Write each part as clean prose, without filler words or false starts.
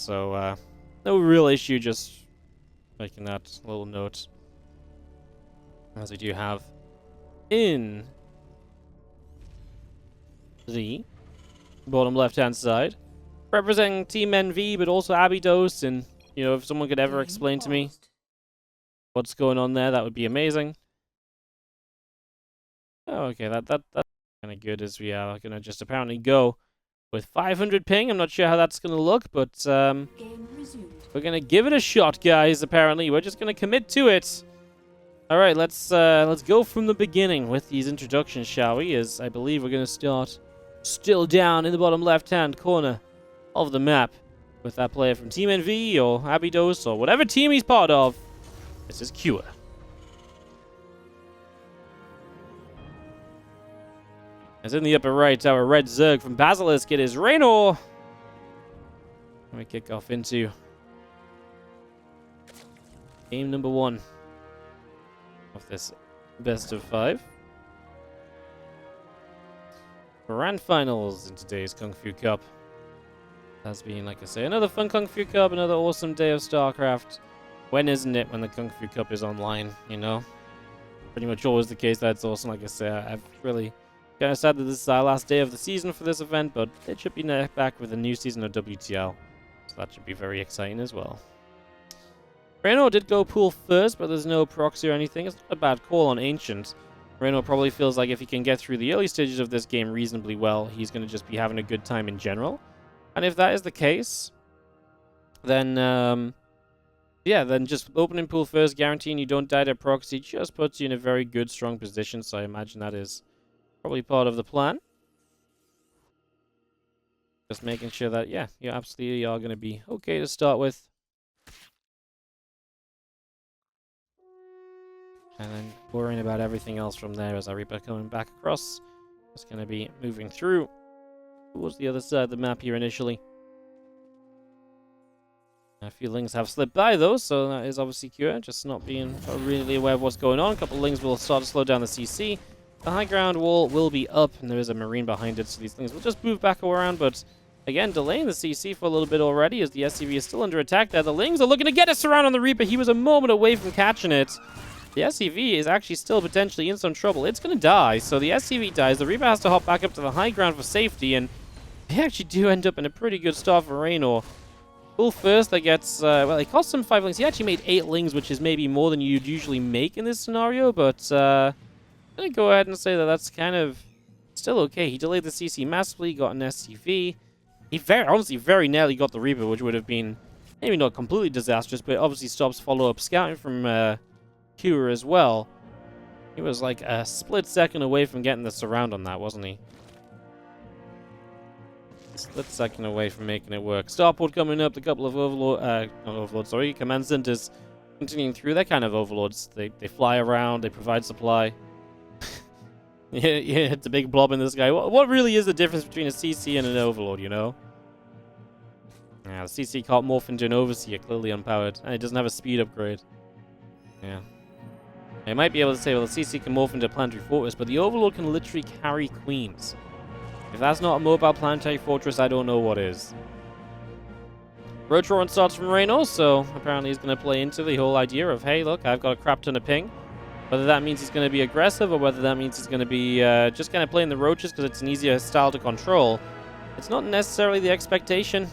So, no real issue, just making that little note. As we do have in the bottom left-hand side, representing Team NV, but also Abydos, and, you know, if someone could ever explain to me what's going on there, that would be amazing. Oh, okay, that's kind of good, as we are going to just apparently go with 500 ping. I'm not sure how that's going to look, but we're going to give it a shot, guys, apparently. We're just going to commit to it. All right, let's go from the beginning with these introductions, shall we? As I believe we're going to start still down in the bottom left-hand corner of the map with that player from Team NV or Abydos or whatever team he's part of. This is Cure. As in the upper right, our red Zerg from Basilisk, it is Reynor. Let me kick off into game number 1 of this best of 5. Grand finals in today's Kung Fu Cup. Has been, like I say, another fun Kung Fu Cup, another awesome day of StarCraft. When isn't it when the Kung Fu Cup is online, you know? Pretty much always the case. That's awesome. Like I say, I've really kind of sad that this is our last day of the season for this event, but it should be back with a new season of WTL. So that should be very exciting as well. Reynor did go pool first, but there's no proxy or anything. It's not a bad call on Ancient. Reynor probably feels like if he can get through the early stages of this game reasonably well, he's going to just be having a good time in general. And if that is the case, then, yeah, then just opening pool first, guaranteeing you don't die to proxy, just puts you in a very good, strong position. So I imagine that is probably part of the plan. Just making sure that, yeah, you absolutely are going to be okay to start with. And then worrying about everything else from there as our Reaper coming back across. It's going to be moving through towards the other side of the map here initially. A few lings have slipped by though, so that is obviously Cure, just not being really aware of what's going on. A couple of lings will start to slow down the CC. The high ground wall will be up, and there is a marine behind it, so these things will just move back around, but again, delaying the CC for a little bit already as the SCV is still under attack there. The lings are looking to get us around on the Reaper. He was a moment away from catching it. The SCV is actually still potentially in some trouble. It's going to die, so the SCV dies. The Reaper has to hop back up to the high ground for safety, and they actually do end up in a pretty good start for Reynor. Pool first, that gets, well, it costs him 5 lings. He actually made 8 lings, which is maybe more than you'd usually make in this scenario, but I'm going to go ahead and say that that's kind of still okay. He delayed the CC massively, got an SCV. He honestly very nearly got the Reaper, which would have been maybe not completely disastrous, but it obviously stops follow-up scouting from Cure as well. He was like a split second away from getting the surround on that, wasn't he? Split second away from making it work. Starport coming up, a couple of command centers continuing through. They're kind of overlords. They fly around, they provide supply. Yeah, it's a big blob in the sky. What really is the difference between a CC and an overlord, you know? Yeah, the CC can't morph into an overseer, clearly unpowered. And it doesn't have a speed upgrade. Yeah. I might be able to say, well, the CC can morph into a planetary fortress, but the overlord can literally carry queens. If that's not a mobile planetary fortress, I don't know what is. Rotoron starts from Reynor, so apparently he's going to play into the whole idea of, hey, look, I've got a crap ton of ping. Whether that means he's going to be aggressive or whether that means he's going to be just kind of playing the roaches because it's an easier style to control. It's not necessarily the expectation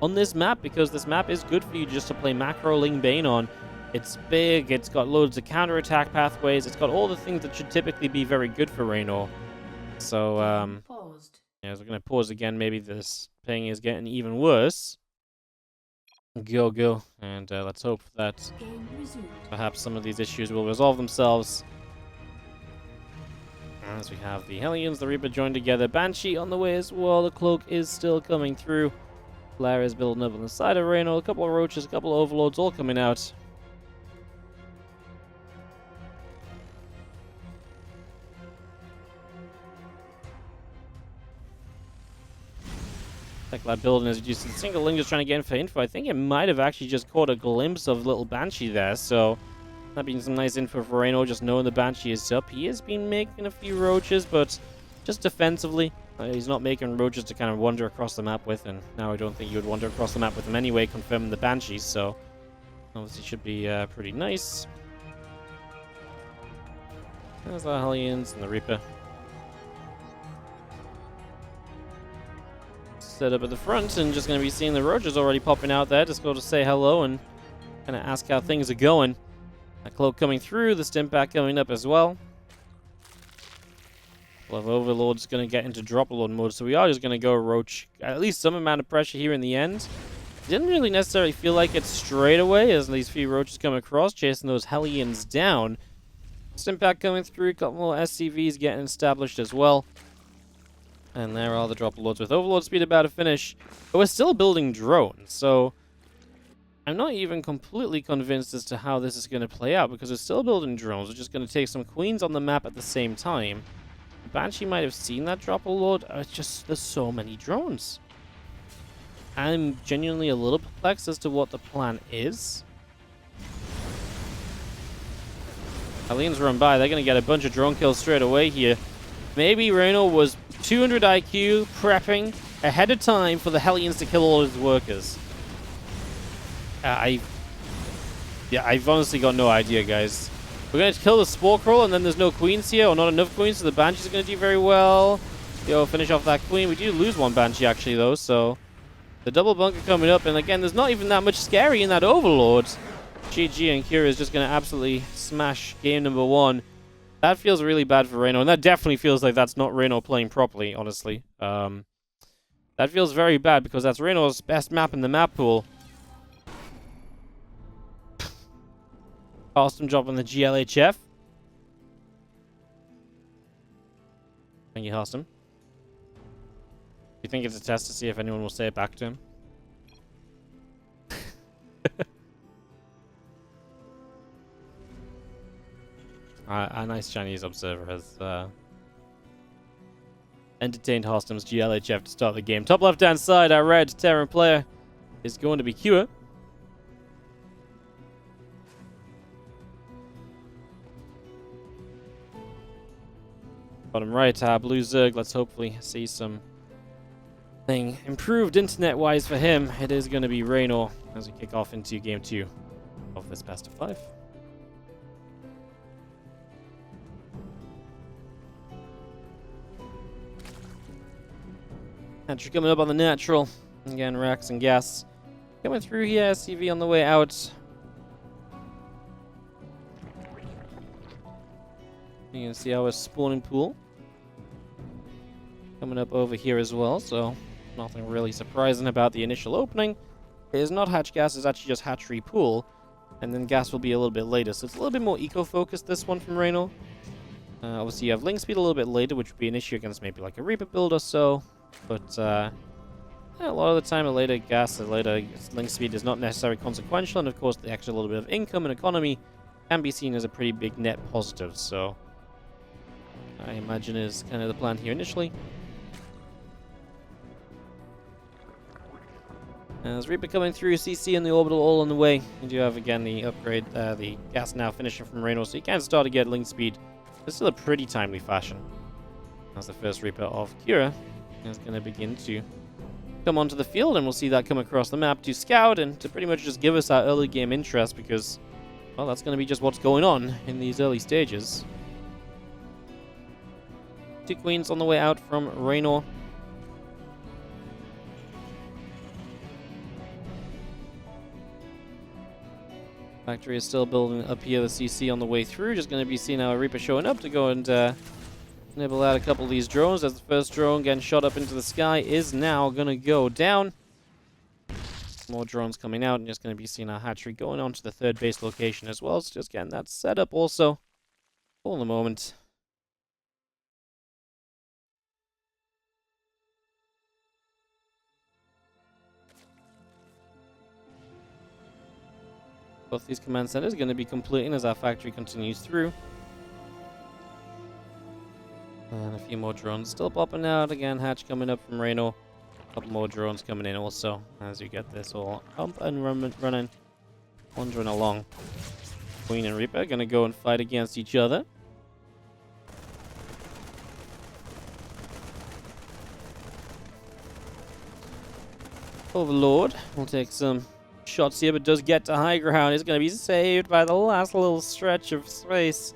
on this map, because this map is good for you just to play macro Ling Bane on. It's big, it's got loads of counterattack pathways, it's got all the things that should typically be very good for Reynor. So, yeah, we're going to pause again. Maybe this ping is getting even worse. Go. And let's hope that perhaps some of these issues will resolve themselves. As we have the Hellions, the Reaper joined together. Banshee on the way as well. The Cloak is still coming through. Flare is building up on the side of Reynor. A couple of Roaches, a couple of Overlords all coming out. That building is just a single Ling just trying to get in for info. I think it might have actually just caught a glimpse of little Banshee there, so that being some nice info for Reynor, just knowing the Banshee is up. He has been making a few roaches, but just defensively. He's not making roaches to kind of wander across the map with, and now I don't think you would wander across the map with him anyway, confirming the Banshees, so obviously should be pretty nice. There's the Hellions and the Reaper. Set up at the front, and just going to be seeing the roaches already popping out there. Just go to say hello and kind of ask how things are going. A cloak coming through, the Stimpack coming up as well. Well, Overlord's going to get into drop lord mode, so we are just going to go roach at least some amount of pressure here in the end. Didn't really necessarily feel like it straight away as these few roaches come across, chasing those Hellions down. Stimpack coming through, a couple more SCVs getting established as well. And there are the drop lords with Overlord speed about to finish. But we're still building drones, so I'm not even completely convinced as to how this is going to play out, because we're still building drones. We're just going to take some queens on the map at the same time. Banshee might have seen that drop lord. It's just, there's so many drones. I'm genuinely a little perplexed as to what the plan is. Aliens run by. They're going to get a bunch of drone kills straight away here. Maybe Reynor was 200 IQ prepping ahead of time for the Hellions to kill all his workers. I've honestly got no idea, guys. We're going to kill the Spore Crawl, and then there's no queens here, or not enough queens, so the Banshee's going to do very well. Yo, finish off that queen. We do lose one Banshee, actually, though, so the double bunker coming up, and again, there's not even that much scary in that Overlord. GG and Cure is just going to absolutely smash game number 1. That feels really bad for Reynor, and that definitely feels like that's not Reynor playing properly, honestly. That feels very bad, because that's Reynor's best map in the map pool. Awesome job on the GLHF. Thank you, Hostum. You think it's a test to see if anyone will say it back to him? A nice Chinese observer has entertained Hostum's GLHF to start the game. Top left-hand side, our red Terran player is going to be Cure. Bottom right, Blue Zerg. Let's hopefully see something improved internet-wise for him. It is going to be Reynor as we kick off into Game 2 of this best of 5. Hatchery coming up on the natural. Again, Rax and Gas coming through here. SCV on the way out. You can see our spawning pool coming up over here as well, so nothing really surprising about the initial opening. It is not hatch gas, it's actually just hatchery pool, and then gas will be a little bit later, so it's a little bit more eco-focused, this one from Reynor. Obviously you have link speed a little bit later, which would be an issue against maybe like a Reaper build or so, but yeah, a lot of the time a later gas, a later link speed is not necessarily consequential, and of course the extra little bit of income and economy can be seen as a pretty big net positive, so I imagine is kind of the plan here initially. As Reaper coming through, CC and the orbital all on the way. You do have again the upgrade, the gas now finishing from Reynor, so you can start to get link speed. It's still a pretty timely fashion. As the first Reaper of Cure is going to begin to come onto the field, and we'll see that come across the map to scout and to pretty much just give us our early game interest, because, well, that's going to be just what's going on in these early stages. 2 queens on the way out from Reynor. Factory is still building up here, the CC on the way through. Just going to be seeing our Reaper showing up to go and nibble out a couple of these drones, as the first drone getting shot up into the sky is now going to go down. More drones coming out, and just going to be seeing our hatchery going on to the 3rd base location as well. So just getting that set up also for the moment. Both these command centers are going to be completing as our factory continues through. And a few more drones still popping out. Again, hatch coming up from Reynor. A couple more drones coming in also as you get this all up and running. Wandering along. Queen and Reaper are going to go and fight against each other. Overlord will take some shots here, but does get to high ground. Is going to be saved by the last little stretch of space.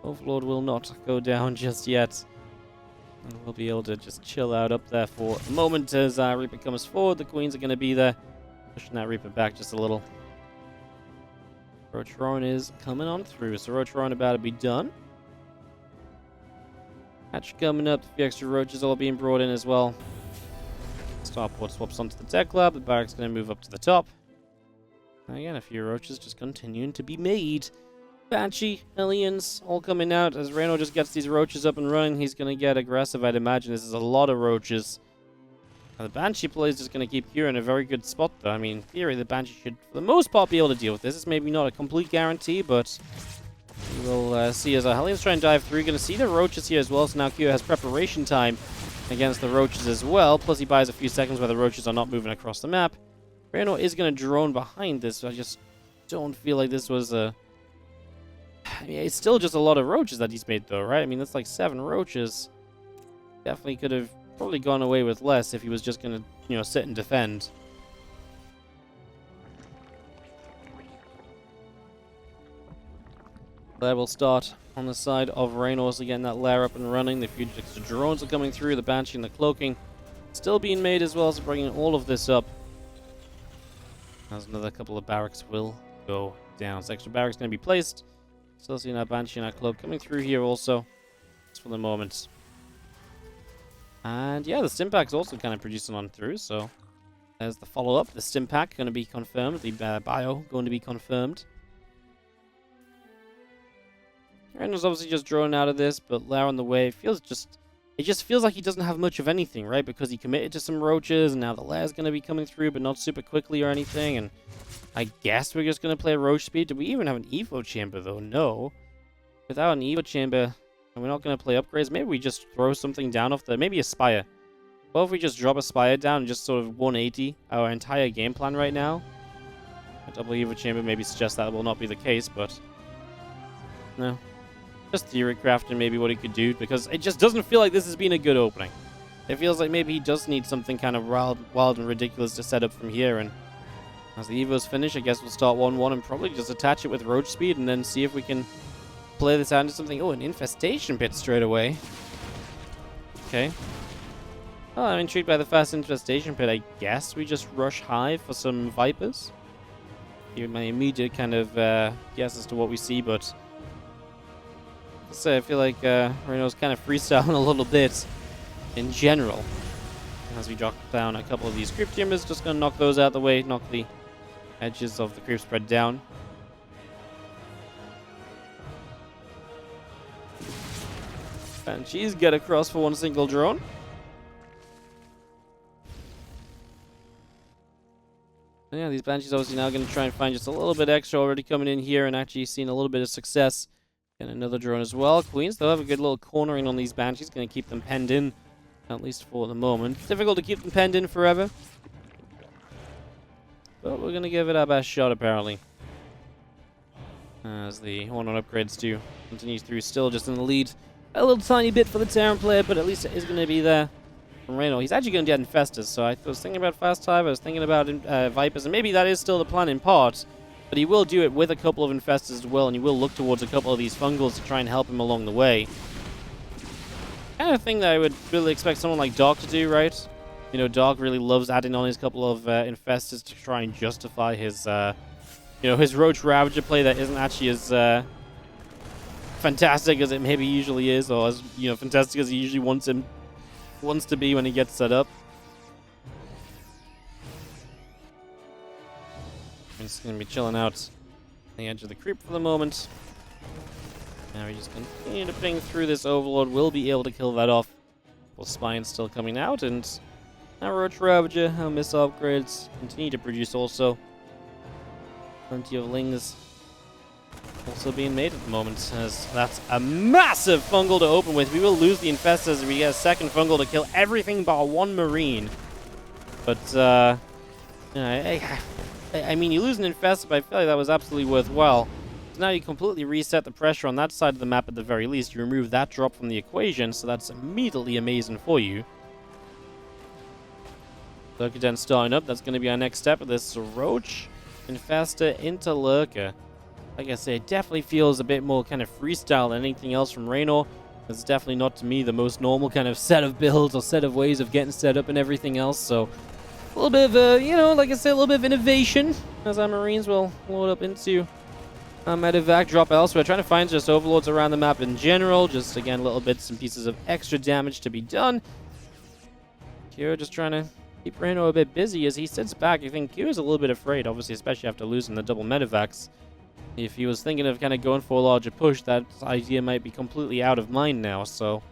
Overlord will not go down just yet. And we'll be able to just chill out up there for a moment as Reaper comes forward. The Queens are going to be there, pushing that Reaper back just a little. Roach is coming on through, so Roach about to be done. Hatch coming up, the extra roaches all being brought in as well. Starport swaps onto the tech lab, the barracks going to move up to the top. And again, a few roaches just continuing to be made. Banshee, Aliens, all coming out. As Reynor just gets these roaches up and running, he's going to get aggressive, I'd imagine. This is a lot of roaches. Now, the Banshee play is just going to keep Cure in a very good spot, though. I mean, in theory, the Banshee should, for the most part, be able to deal with this. It's maybe not a complete guarantee, but we will see as Hellions try and dive through. Going to see the roaches here as well, so now Cure has preparation time against the roaches as well. Plus, he buys a few seconds where the roaches are not moving across the map. Reynor is going to drone behind this, so I just don't feel like this was a... I mean, it's still just a lot of roaches that he's made, though, right? I mean, that's like 7 roaches. Definitely could have probably gone away with less if he was just going to, you know, sit and defend. That will start on the side of Reynor's again, that lair up and running. The few extra drones are coming through, the Banshee and the cloaking still being made as well, so bringing all of this up. As another couple of barracks will go down. So extra barracks going to be placed. Still seeing our Banshee and our cloak coming through here also, just for the moment. And yeah, the stim pack's also kind of producing on through, so there's the follow-up. The stim pack going to be confirmed, the bio going to be confirmed. Reynor's obviously just drawn out of this, but Lair on the way, it just feels like he doesn't have much of anything, right? Because he committed to some roaches, and now the Lair's going to be coming through, but not super quickly or anything, and I guess we're just going to play roach speed. Do we even have an Evo chamber, though? No. Without an Evo chamber, and we're not going to play upgrades, maybe we just throw something down off the... Maybe a Spire. Well, if we just drop a Spire down and just sort of 180 our entire game plan right now. A double Evo chamber maybe suggests that will not be the case, but... No. Just theory crafting maybe what he could do, because it just doesn't feel like this has been a good opening. It feels like maybe he does need something kind of wild and ridiculous to set up from here, and as the Evos finish, I guess we'll start 1-1 and probably just attach it with roach speed and then see if we can play this out into something. Oh, an infestation pit straight away. Okay. Oh, I'm intrigued by the fast infestation pit. I guess we just rush high for some Vipers. Give my immediate kind of guess as to what we see, but I feel like Reynor's kind of freestyling a little bit in general. As we drop down a couple of these creep timbers, just going to knock those out of the way, knock the edges of the creep spread down. Banshees get across for one single drone. And yeah, these Banshees obviously now going to try and find just a little bit extra, already coming in here and actually seeing a little bit of success. And another drone as well. Queens, they'll have a good little cornering on these Banshees, going to keep them penned in, at least for the moment. It's difficult to keep them penned in forever, but we're going to give it our best shot, apparently. As the 1-on upgrades do continue through, still just in the lead. A little tiny bit for the Terran player, but at least it is going to be there from Reynor. He's actually going to get Infestors, so I was thinking about Fast Hive, I was thinking about Vipers, and maybe that is still the plan in part. But he will do it with a couple of Infestors as well, and he will look towards a couple of these Fungals to try and help him along the way. Kind of thing that I would really expect someone like Dark to do, right? You know, Dark really loves adding on his couple of Infestors to try and justify his, you know, his Roach Ravager play that isn't actually as fantastic as it maybe usually is, or as, you know, fantastic as he usually wants to be when he gets set up. I'm just going to be chilling out on the edge of the creep for the moment. Now we just continue to ping through this Overlord. We'll be able to kill that off. Well, Spine's still coming out, and our Roach Ravager, our missile upgrades continue to produce also. Plenty of Lings also being made at the moment, as that's a massive Fungal to open with. We will lose the Infestors as we get a second Fungal to kill everything but one Marine. But, I mean, you lose an Infestor, but I feel like that was absolutely worthwhile. So now you completely reset the pressure on that side of the map at the very least. You remove that drop from the equation, so that's immediately amazing for you. Lurker Den starting up. That's going to be our next step of this Roach Infester into Lurker. Like I say, it definitely feels a bit more kind of freestyle than anything else from Reynor. It's definitely not, to me, the most normal kind of set of builds or set of ways of getting set up and everything else. So a little bit of, you know, like I said, a little bit of innovation as our Marines will load up into medevac, drop elsewhere. Trying to find just overlords around the map in general. Just, again, little bits and pieces of extra damage to be done. Cure just trying to keep Reynor a bit busy as he sits back. I think Cure's a little bit afraid, obviously, especially after losing the double medevacs. If he was thinking of kind of going for a larger push, that idea might be completely out of mind now. So,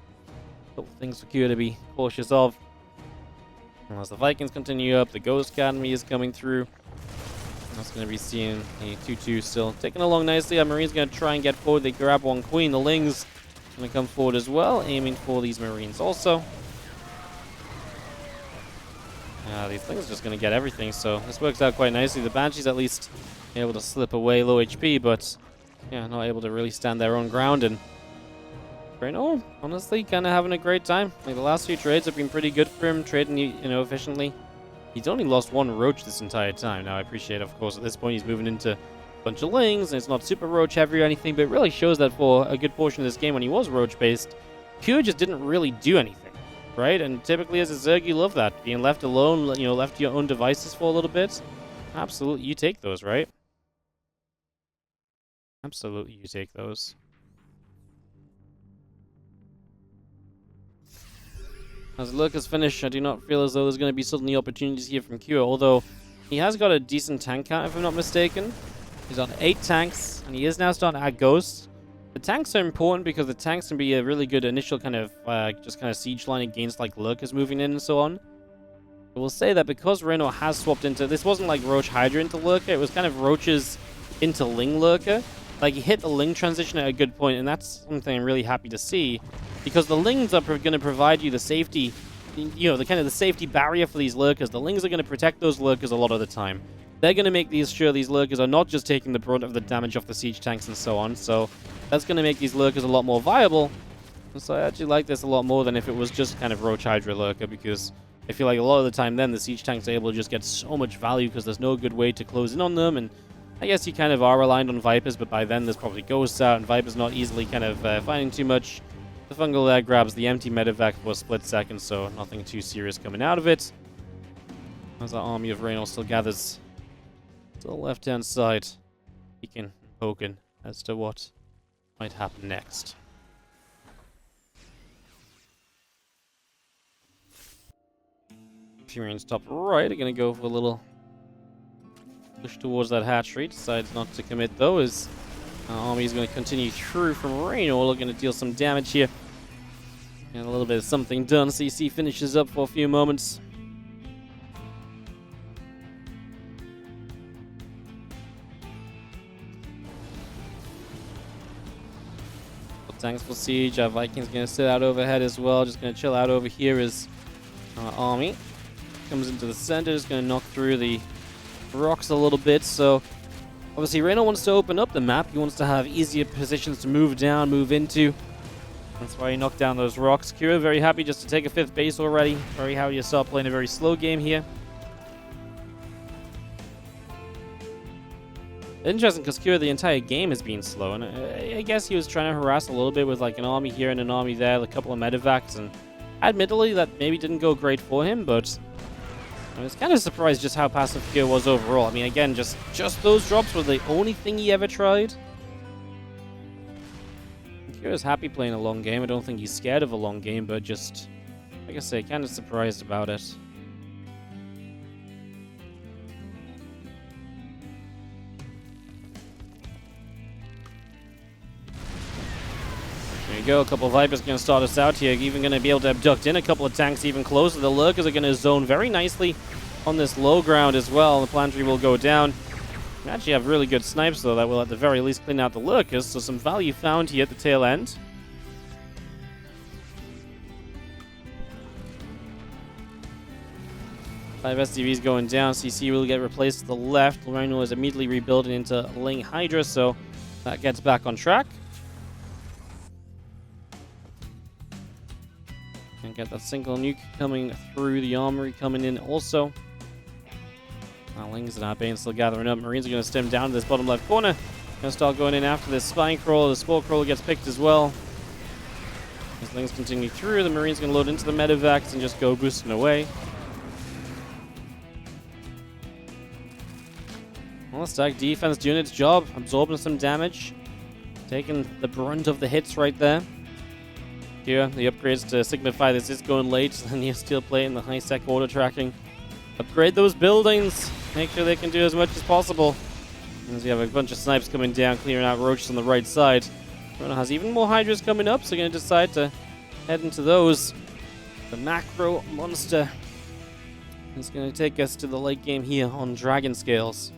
a couple things for Cure to be cautious of. And as the Vikings continue up, the Ghost Academy is coming through. That's going to be seeing a 2-2 still taking along nicely. Our Marines going to try and get forward. They grab one Queen. The Lings going to come forward as well, aiming for these Marines also. These things are just going to get everything, so this works out quite nicely. The Banshees at least able to slip away low HP, but yeah, not able to really stand their own ground. And Reynor, honestly, kind of having a great time. Like, the last few trades have been pretty good for him, trading, you know, efficiently. He's only lost one Roach this entire time. Now, I appreciate, of course, at this point he's moving into a bunch of Lings, and it's not super Roach heavy or anything, but it really shows that for a good portion of this game when he was Roach based, Cure just didn't really do anything. Right? And typically as a Zerg, you love that. Being left alone, you know, left to your own devices for a little bit. Absolutely, you take those, right? Absolutely, you take those. As Lurker's finished, I do not feel as though there's going to be suddenly opportunities here from Cure, although he has got a decent tank count, if I'm not mistaken. He's on 8 tanks, and he is now starting to add ghosts. The tanks are important because the tanks can be a really good initial kind of just kind of siege line against like Lurkers moving in and so on. I will say that because Reynor has swapped into, this wasn't like Roach Hydra into Lurker, it was kind of Roaches into Ling Lurker. Like, he hit the Ling transition at a good point, and that's something I'm really happy to see, because the Lings are going to provide you the safety, you know, the kind of the safety barrier for these Lurkers. The Lings are going to protect those Lurkers a lot of the time. They're going to make sure these Lurkers are not just taking the brunt of the damage off the siege tanks and so on, so that's going to make these Lurkers a lot more viable. And so I actually like this a lot more than if it was just kind of Roach Hydra Lurker, because I feel like a lot of the time then the siege tanks are able to just get so much value because there's no good way to close in on them, and I guess you kind of are reliant on Vipers, but by then there's probably Ghosts out, and Vipers not easily kind of finding too much. The Fungal there grabs the empty medevac for a split second, so nothing too serious coming out of it. As our army of Reynor still gathers to the left-hand side, peeking and poking as to what might happen next. Furions top right are going to go for a little push towards that hatchery. Decides not to commit though, as our army is going to continue through from Reynor, looking to deal some damage here. And a little bit of something done. CC finishes up for a few moments. Tanks for siege. Our Vikings going to sit out overhead as well. Just going to chill out over here as our army comes into the center. Just going to knock through the rocks a little bit. So obviously Reynor wants to open up the map. He wants to have easier positions to move down, move into. That's why he knocked down those rocks. Cure very happy just to take a 5th base already. Very happy to start playing a very slow game here. Interesting, because Cure the entire game has been slow, and I guess he was trying to harass a little bit with like an army here and an army there, a couple of medevacs, and admittedly that maybe didn't go great for him, but I was kind of surprised just how passive Cure was overall. I mean, again, just those drops were the only thing he ever tried. Cure is happy playing a long game. I don't think he's scared of a long game, but just, like I say, kind of surprised about it. There you go, a couple of Vipers going to start us out here. Even going to be able to abduct in a couple of tanks even closer. The Lurkers are going to zone very nicely on this low ground as well. The Planetary will go down. We actually have really good snipes, though, that will at the very least clean out the Lurkers, so some value found here at the tail end. Five SDVs going down. CC will get replaced to the left. Reynor is immediately rebuilding into Ling Hydra, so that gets back on track. And And get that single nuke coming through the armory, coming in also. Lings and our Bane still gathering up. Marines are going to stem down to this bottom left corner. Going to start going in after this Spine Crawler. The Spore Crawler gets picked as well. As Lings continue through, the Marines going to load into the medevacs and just go boosting away. Well, the stack defense doing its job, absorbing some damage, taking the brunt of the hits right there. Here, the upgrades to signify this is going late. The Neo Steel Plate and the high sec order tracking. Upgrade those buildings. Make sure they can do as much as possible. As we have a bunch of snipes coming down, clearing out roaches on the right side. Reynor has even more Hydras coming up, so going to decide to head into those. The macro monster is going to take us to the late game here on Dragon Scales.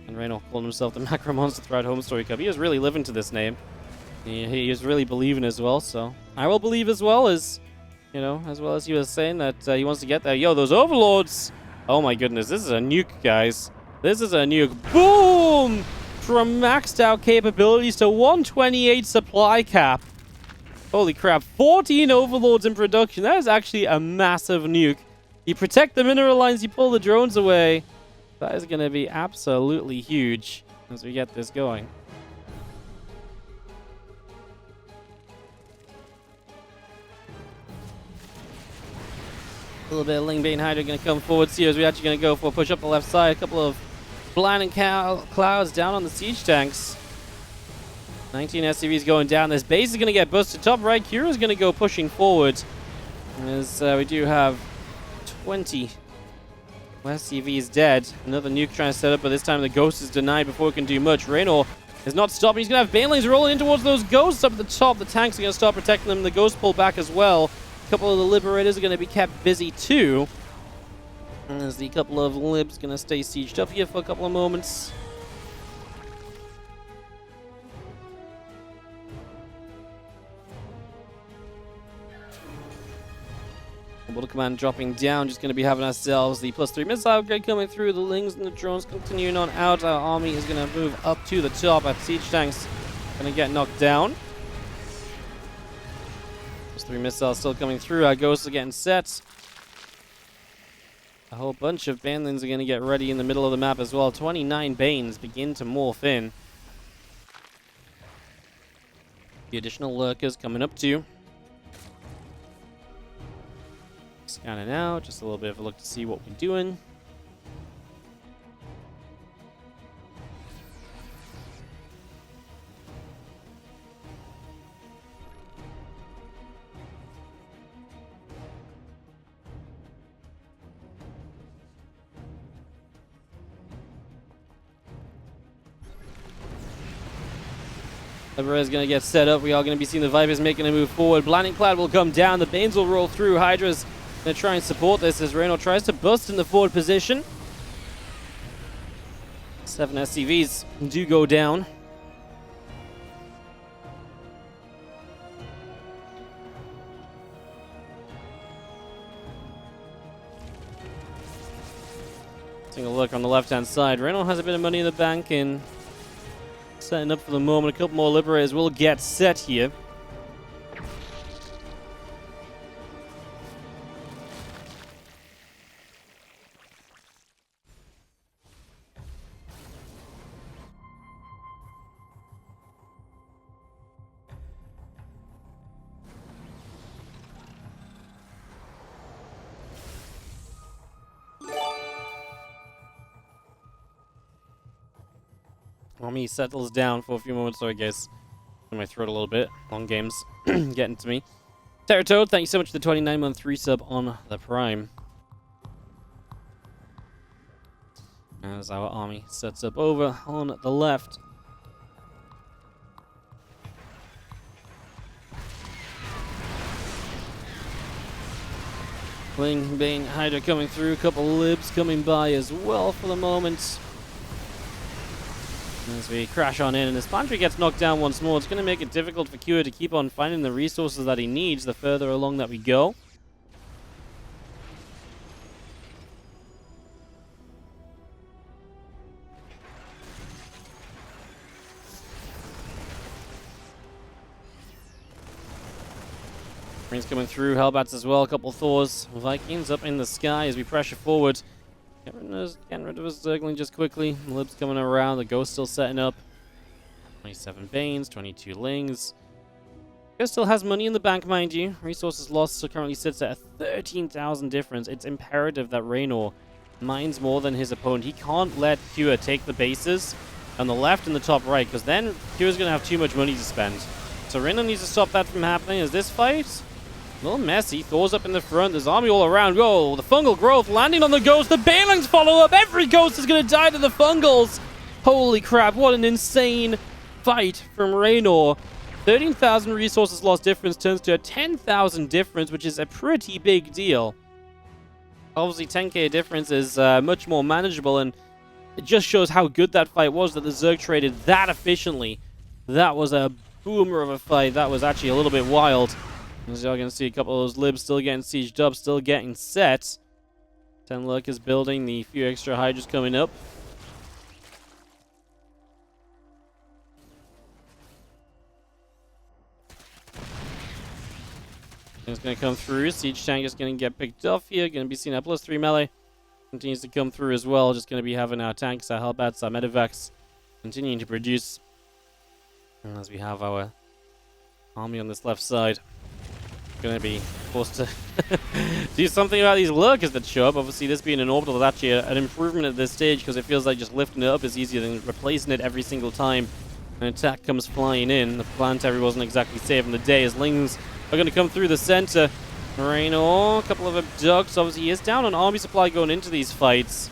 And Reynor called himself the macro monster throughout Home Story Cup. He was really living to this name. He is really believing as well, so I will believe as well as, you know, as well as he was saying that he wants to get there. Yo, those overlords! Oh my goodness, this is a nuke, guys. This is a nuke. Boom! From maxed out capabilities to 128 supply cap. Holy crap, 14 overlords in production. That is actually a massive nuke. You protect the mineral lines, you pull the drones away. That is going to be absolutely huge as we get this going. A little bit of Lingbane Hydra going to come forward here as we're actually going to go for a push up the left side. A couple of blinding clouds down on the siege tanks. 19 SCVs going down. This base is going to get busted. Top right, Cure is going to go pushing forward. As we do have 20 SCVs dead. Another nuke trying to set up, but this time the Ghost is denied before it can do much. Reynor is not stopping. He's going to have Banelings rolling in towards those Ghosts up at the top. The tanks are going to start protecting them. The Ghosts pull back as well. A couple of the Liberators are going to be kept busy too. As the couple of Libs going to stay sieged up here for a couple of moments. Orbital Command dropping down, just going to be having ourselves the +3 missile upgrade coming through. The Lings and the drones continuing on out. Our army is going to move up to the top. Our siege tanks going to get knocked down. +3 missiles still coming through. Our Ghosts are getting set. A whole bunch of Banelings are going to get ready in the middle of the map as well. 29 Banes begin to morph in. The additional Lurkers coming up too. Scanning out, just a little bit of a look to see what we're doing. Liberator is going to get set up. We are going to be seeing the Vipers making a move forward. Blinding Cloud will come down. The Banes will roll through. Hydra's going to try and support this as Reynor tries to bust in the forward position. 7 SCVs do go down. Taking a look on the left-hand side. Reynor has a bit of money in the bank and setting up for the moment. A couple more Liberators will get set here. Army settles down for a few moments. Sorry, guys. In my throat a little bit. Long games getting to me. Terratoad, thank you so much for the 29-month resub on the Prime. As our army sets up over on the left. Lingbane Hydra coming through. A couple Libs coming by as well for the moment. As we crash on in, and this Pantry gets knocked down once more. It's going to make it difficult for Cure to keep on finding the resources that he needs the further along that we go. Marines Things coming through. Hellbats as well. A couple Thors. Vikings up in the sky as we pressure forward. Getting rid of his Zergling just quickly. Lib's coming around. The Ghost still setting up. 27 Banes. 22 Lings. Ghost still has money in the bank, mind you. Resources lost so currently sits at a 13,000 difference. It's imperative that Reynor mines more than his opponent. He can't let Cure take the bases on the left and the top right, because then Cure's going to have too much money to spend. So Reynor needs to stop that from happening. Is this fight a little messy? Thor's up in the front. There's army all around. Whoa, the fungal growth landing on the Ghost. The Banelings follow up. Every Ghost is going to die to the fungals. Holy crap, what an insane fight from Reynor. 13,000 resources lost difference turns to a 10,000 difference, which is a pretty big deal. Obviously, 10k difference is much more manageable, and it just shows how good that fight was, that the Zerg traded that efficiently. That was a boomer of a fight. That was actually a little bit wild. As y'all can see, a couple of those libs still getting sieged up, still getting set. 10 Lurk is building, the few extra Hydras coming up. It's going to come through. Siege tank is going to get picked off here. Going to be seen at +3 melee. Continues to come through as well. Just going to be having our tanks, our Hellbats, our Medivacs continuing to produce. And as we have our army on this left side, going to be forced to do something about these lurkers that show up. Obviously, this being an orbital is actually an improvement at this stage, because it feels like just lifting it up is easier than replacing it every single time an attack comes flying in. The planetary wasn't exactly saving the day as Lings are going to come through the center. Reynor, a couple of abducts. Obviously, he is down on army supply going into these fights.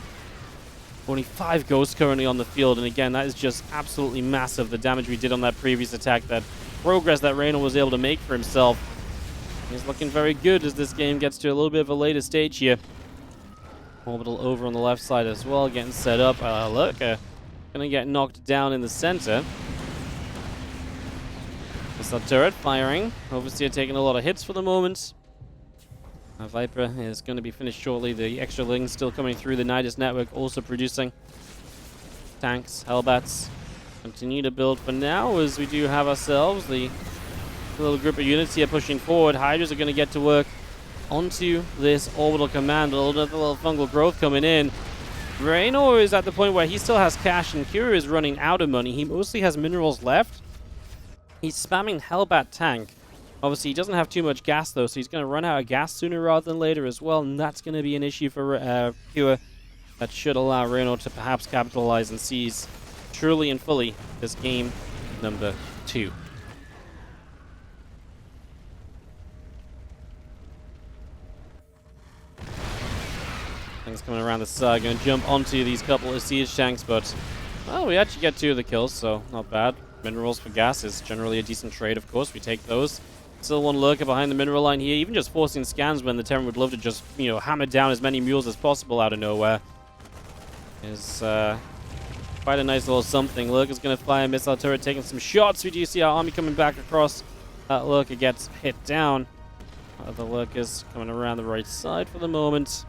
Only 5 Ghosts currently on the field, and again, that is just absolutely massive. The damage we did on that previous attack, that progress that Reynor was able to make for himself. He's looking very good as this game gets to a little bit of a later stage here. Orbital over on the left side as well, getting set up. Look, gonna get knocked down in the center. Missile turret firing. Overseer taking a lot of hits for the moment. Viper is going to be finished shortly. The extra Lings still coming through. The Nidus network also producing. Tanks, Hellbats continue to build for now, as we do have ourselves the little group of units here pushing forward. Hydras are going to get to work onto this orbital command. Another little fungal growth coming in. Reynor is at the point where he still has cash, and Cure is running out of money. He mostly has minerals left. He's spamming Hellbat tank. Obviously, he doesn't have too much gas, though, so he's going to run out of gas sooner rather than later as well, and that's going to be an issue for Cure. That should allow Reynor to perhaps capitalize and seize truly and fully this game number 2. Things coming around the side, going to jump onto these couple of siege tanks, but, well, we actually get 2 of the kills, so not bad. Minerals for gas is generally a decent trade, of course. We take those. Still one lurker behind the mineral line here. Even just forcing scans when the Terran would love to just, you know, hammer down as many mules as possible out of nowhere is quite a nice little something. Lurker's going to fire a missile turret, taking some shots. We do see our army coming back across. That lurker gets hit down. Other lurkers coming around the right side for the moment.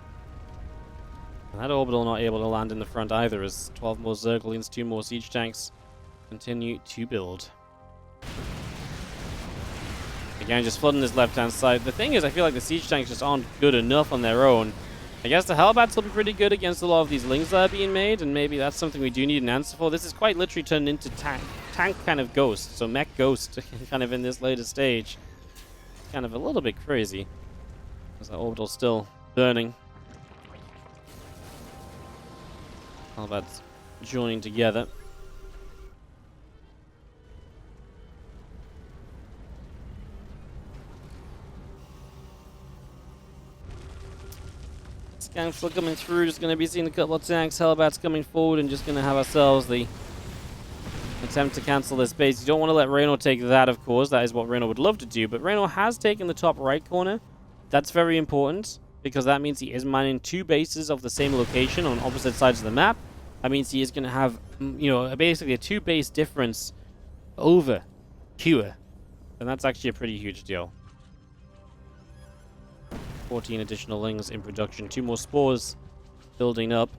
And that orbital not able to land in the front either, as 12 more Zerglings, 2 more siege tanks continue to build. Again, just flooding this left-hand side. The thing is, I feel like the siege tanks just aren't good enough on their own. I guess the Hellbats will be pretty good against a lot of these Lings that are being made, and maybe that's something we do need an answer for. This is quite literally turned into tank kind of Ghost, so mech Ghost kind of in this later stage. It's kind of a little bit crazy, as that orbital's still burning. Hellbats joining together. Scans still coming through, just going to be seeing a couple of tanks, Hellbats coming forward, and just going to have ourselves the attempt to cancel this base. You don't want to let Reynor take that, of course. That is what Reynor would love to do, but Reynor has taken the top right corner. That's very important, because that means he is mining 2 bases of the same location on opposite sides of the map. That means he is going to have, you know, basically a 2 base difference over Cure, and that's actually a pretty huge deal. 14 additional Lings in production. 2 more spores building up.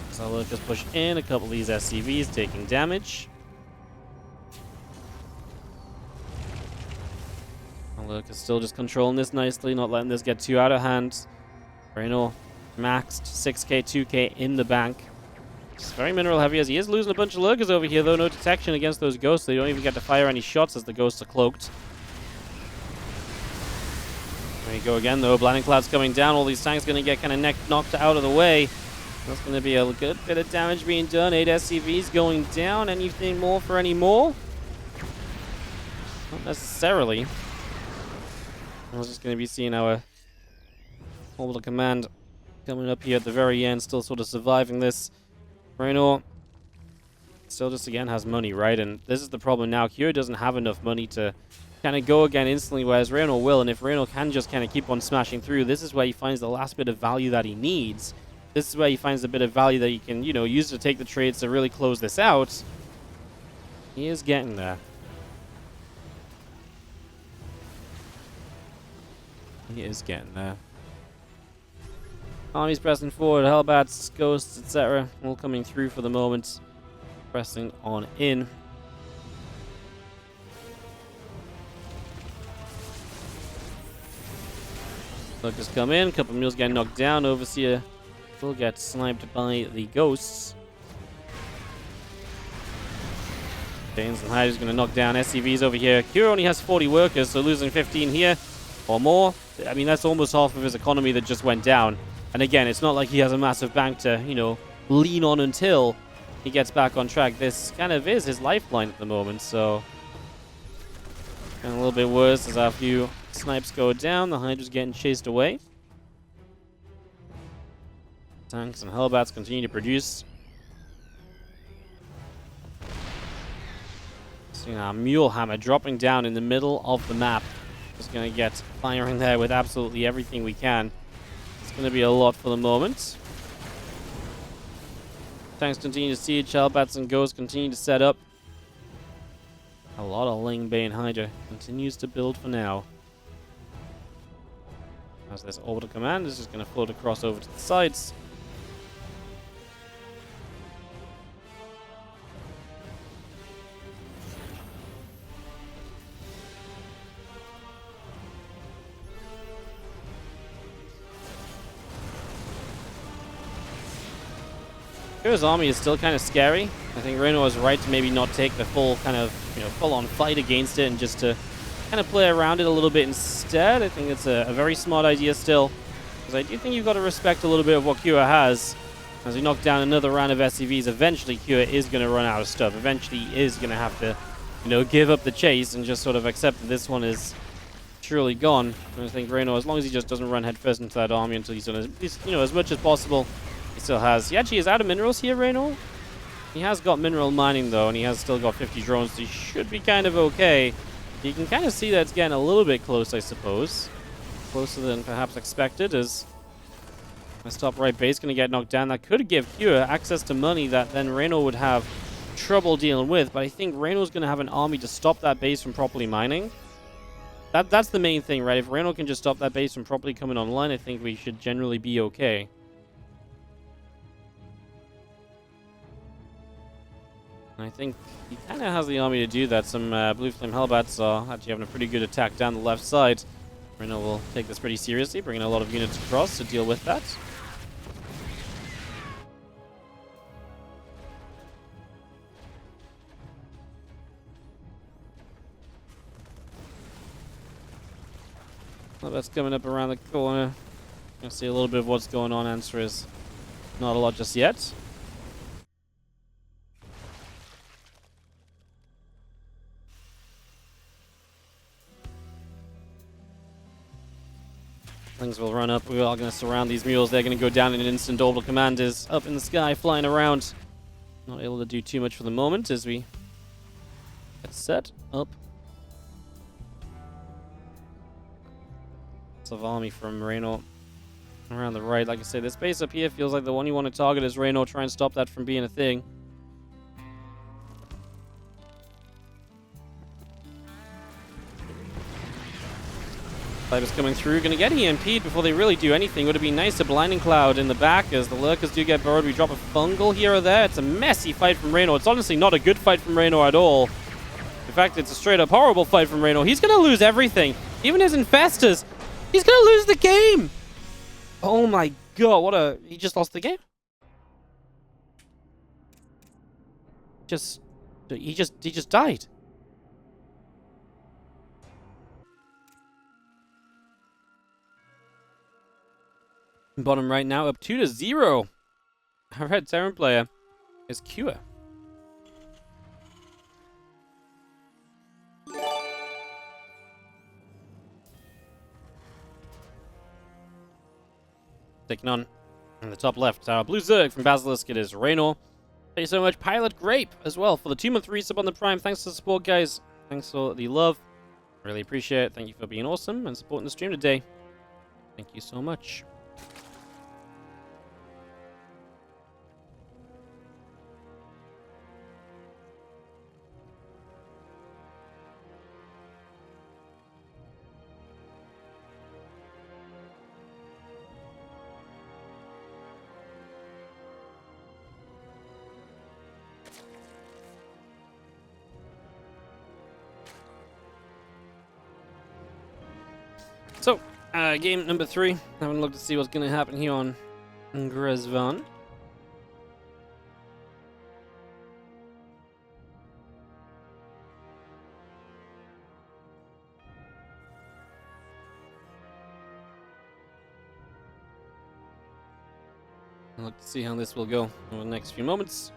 So let's just push in. A couple of these SCVs taking damage. Lurk is still just controlling this nicely, not letting this get too out of hand. Reynor maxed 6k, 2k in the bank. It's very mineral heavy as he is losing a bunch of lurkers over here, though. No detection against those ghosts. They don't even get to fire any shots as the ghosts are cloaked. There you go again, though. Blinding Cloud's coming down. All these tanks going to get kind of knocked out of the way. That's going to be a good bit of damage being done. 8 SCVs going down. Anything more for any more? Not necessarily. I was just going to be seeing our orbital command coming up here at the very end, still sort of surviving this. Reynor still just again has money, right? And this is the problem now. Cure doesn't have enough money to kind of go again instantly, whereas Reynor will. And if Reynor can just kind of keep on smashing through, this is where he finds the last bit of value that he needs. This is where he finds the bit of value that he can, you know, use to take the trades to really close this out. He is getting there. He is getting there. Army's pressing forward, Hellbats, Ghosts, etc. all coming through for the moment. Pressing on in. Lurkers come in, couple of mules getting knocked down. Overseer will get sniped by the Ghosts. Danes and Hyde is going to knock down SCVs over here. Cure only has 40 workers, so losing 15 here or more. I mean, that's almost half of his economy that just went down. And again, it's not like he has a massive bank to, you know, lean on until he gets back on track. This kind of is his lifeline at the moment, so... And a little bit worse as our few snipes go down. The Hydra's getting chased away. Tanks and Hellbats continue to produce. See our Mule Hammer dropping down in the middle of the map. Just going to get firing there with absolutely everything we can. It's going to be a lot for the moment. Tanks continue to siege. Hellbats and Ghosts continue to set up. A lot of Ling Bane Hydra continues to build for now. As this orbital command is just going to float across over to the sides. Cure's army is still kind of scary. I think Reynor was right to maybe not take the full kind of, you know, full-on fight against it and just to kind of play around it a little bit instead. I think it's a very smart idea still. Because I do think you've got to respect a little bit of what Cure has. As we knock down another round of SCVs, eventually Cure is going to run out of stuff. Eventually he is going to have to, you know, give up the chase and just sort of accept that this one is truly gone. And I think Reynor, as long as he just doesn't run headfirst into that army until he's done at least, you know, as much as possible, he still has. He actually is out of minerals here, Reynor. He has got mineral mining though, and he has still got 50 drones, so he should be kind of okay. You can kind of see that it's getting a little bit close, I suppose. Closer than perhaps expected, as my top right base going to get knocked down. That could give Cure access to money that then Reynor would have trouble dealing with, but I think Reynor's going to have an army to stop that base from properly mining. That's the main thing, right? If Reynor can just stop that base from properly coming online, I think we should generally be okay. I think he kind of has the army to do that. Some Blue Flame Hellbats are actually having a pretty good attack down the left side. Reynor will take this pretty seriously, bringing a lot of units across to deal with that. Well, that's coming up around the corner. You'll see a little bit of what's going on. Answer is not a lot just yet. Things will run up. We're all going to surround these mules. They're going to go down in an instant. Orbital command is up in the sky, flying around. Not able to do too much for the moment as we get set up. Lots of army from Reynor around the right. Like I say, this base up here feels like the one you want to target is Reynor. Try and stop that from being a thing. Fighters coming through, going to get EMP'd before they really do anything. Would have been nice to Blinding Cloud in the back as the Lurkers do get burrowed. We drop a fungal here or there. It's a messy fight from Reynor. It's honestly not a good fight from Reynor at all. In fact, it's a straight up horrible fight from Reynor. He's going to lose everything. Even his infestors. He's gonna lose the game. Oh my god, what a... He just lost the game? He just died. Bottom right now, up 2-0. Our red Terran player is Cure. Taking on in the top left, our Blue Zerg from Basilisk, it is Reynor. Thank you so much, Pilot Grape, as well, for the 2-month resub on the Prime. Thanks for the support, guys. Thanks for the love. Really appreciate it. Thank you for being awesome and supporting the stream today. Thank you so much. So, game number 3. Having a look to see what's going to happen here on Grezvan. Look to see how this will go over the next few moments.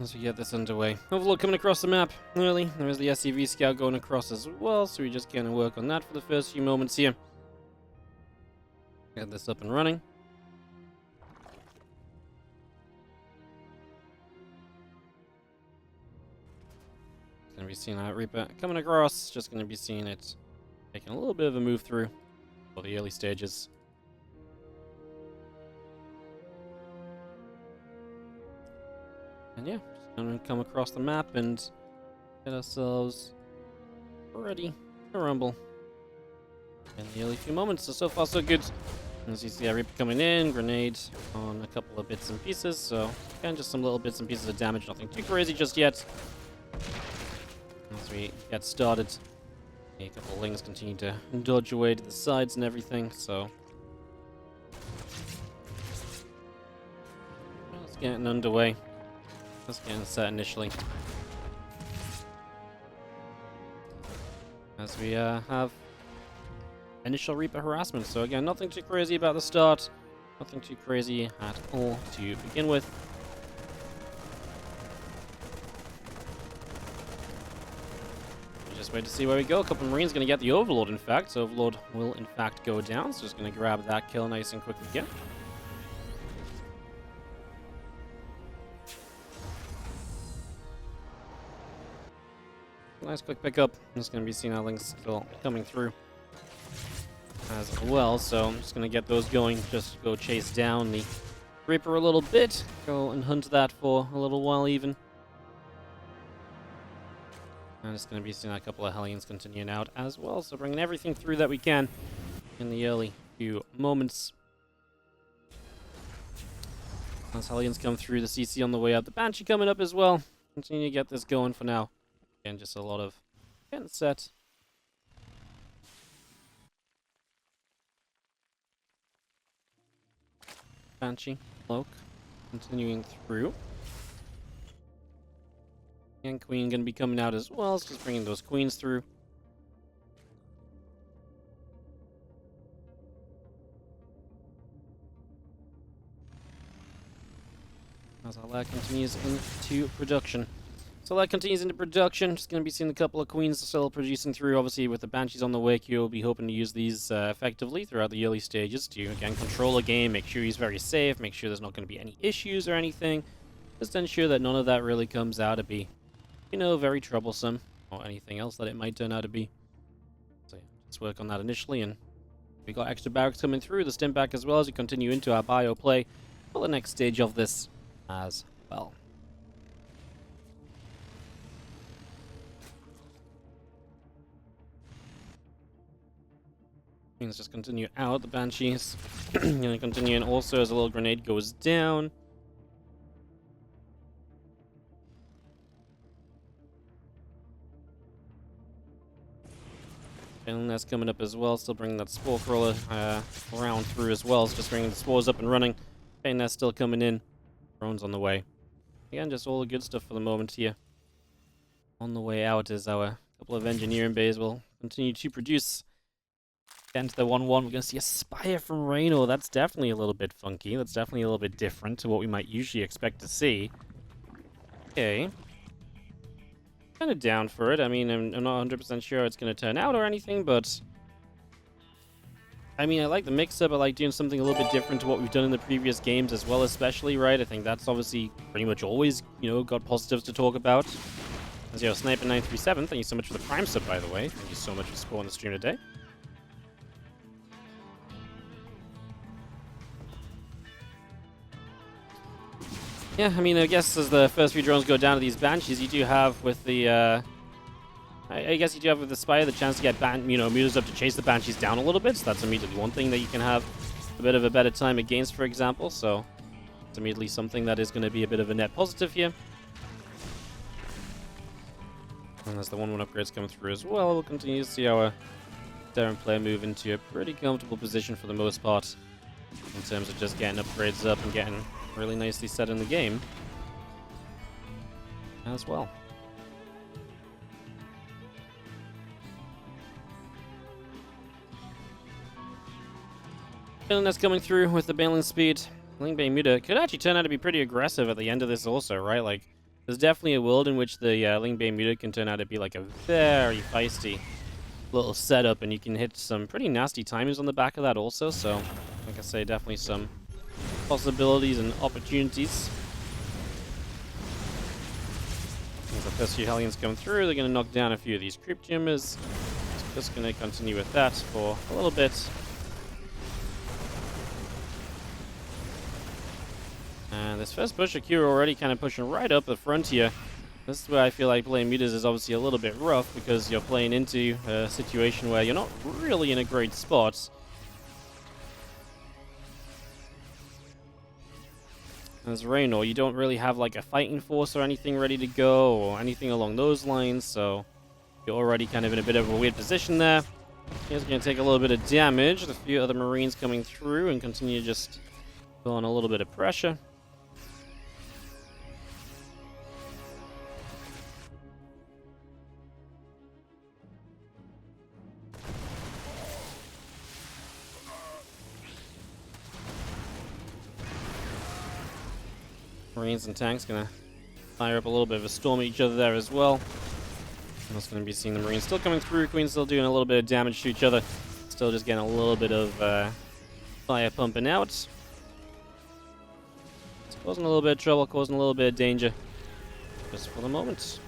As we get this underway. Overlord coming across the map early. There is the SCV scout going across as well, so we're just going to work on that for the first few moments here. Get this up and running. Going to be seeing that Reaper coming across. Just going to be seeing it taking a little bit of a move through for the early stages. And yeah, just going to come across the map and get ourselves ready to rumble in the early few moments. So far so good. As you see, Reaper coming in, grenade on a couple of bits and pieces. So again, just some little bits and pieces of damage, nothing too crazy just yet. As we get started, a couple of lings continue to dodge away to the sides and everything. So it's getting underway. Just getting set initially. As we have initial Reaper harassment. So again, nothing too crazy about the start. Nothing too crazy at all to begin with. We just wait to see where we go. A couple of Marines going to get the Overlord, in fact. So Overlord will, in fact, go down. So just going to grab that kill nice and quickly again. Nice quick pickup. I'm just going to be seeing our links still coming through as well. So I'm just going to get those going. Just go chase down the Reaper a little bit. Go and hunt that for a little while even. I'm just going to be seeing a couple of Hellions continuing out as well. So bringing everything through that we can in the early few moments. As Hellions come through, the CC on the way out. The Banshee coming up as well. Continue to get this going for now. Again, just a lot of getting set. Banshee, Cloak, continuing through. And Queen going to be coming out as well, so just bringing those Queens through. As all that continues into production. So that continues into production. Just going to be seeing a couple of Queens still producing through. Obviously, with the Banshees on the way, Q will be hoping to use these effectively throughout the early stages to, again, control a game, make sure he's very safe, make sure there's not going to be any issues or anything. Just ensure that none of that really comes out to be, you know, very troublesome or anything else that it might turn out to be. So yeah, let's work on that initially. And we got extra barracks coming through, the stim back as well as we continue into our bio play for the next stage of this as well. Let's just continue out. The Banshees gonna continue, and also as a little grenade goes down. And that's coming up as well. Still bringing that spore crawler around through as well. So just bringing the spores up and running. And that's still coming in. Drones on the way. Again, just all the good stuff for the moment here. On the way out is our couple of engineering bays will continue to produce. Down to the 1-1, we're going to see a Spire from Reynor. That's definitely a little bit funky. That's definitely a little bit different to what we might usually expect to see. Okay. Kind of down for it. I mean, I'm not 100% sure it's going to turn out or anything, but I mean, I like the mix-up. I like doing something a little bit different to what we've done in the previous games as well, especially, right? I think that's obviously pretty much always, you know, got positives to talk about. As you know, Sniper937, thank you so much for the Prime sub, by the way. Thank you so much for supporting the stream today. Yeah, I mean, I guess as the first few drones go down to these Banshees, you do have with the, I guess you do have with the Spire the chance to get mutas up to chase the Banshees down a little bit, so that's immediately one thing that you can have a bit of a better time against, for example, so it's immediately something that is going to be a bit of a net positive here. And as the 1-1 upgrades come through as well, we'll continue to see our Terran player move into a pretty comfortable position for the most part, in terms of just getting upgrades up and getting really nicely set in the game as well. And that's coming through with the bailing speed. Ling Bay Muta could actually turn out to be pretty aggressive at the end of this also, right? Like, there's definitely a world in which the Ling Bay Muta can turn out to be like a very feisty little setup, and you can hit some pretty nasty timings on the back of that also, so like I say, definitely some possibilities and opportunities. As the first few Hellions come through, they're going to knock down a few of these creep tumors. Just going to continue with that for a little bit. And this first push of Cure already kind of pushing right up the front here. This is where I feel like playing mutas is obviously a little bit rough, because you're playing into a situation where you're not really in a great spot. As Reynor, you don't really have like a fighting force or anything ready to go or anything along those lines, so you're already kind of in a bit of a weird position there. He's going to take a little bit of damage. A few other Marines coming through and continue to just put on a little bit of pressure. Marines and tanks gonna fire up a little bit of a storm at each other there as well. I'm just gonna be seeing the Marines still coming through. Queen's still doing a little bit of damage to each other. Still just getting a little bit of fire pumping out. It's causing a little bit of trouble, causing a little bit of danger. Just for the moment.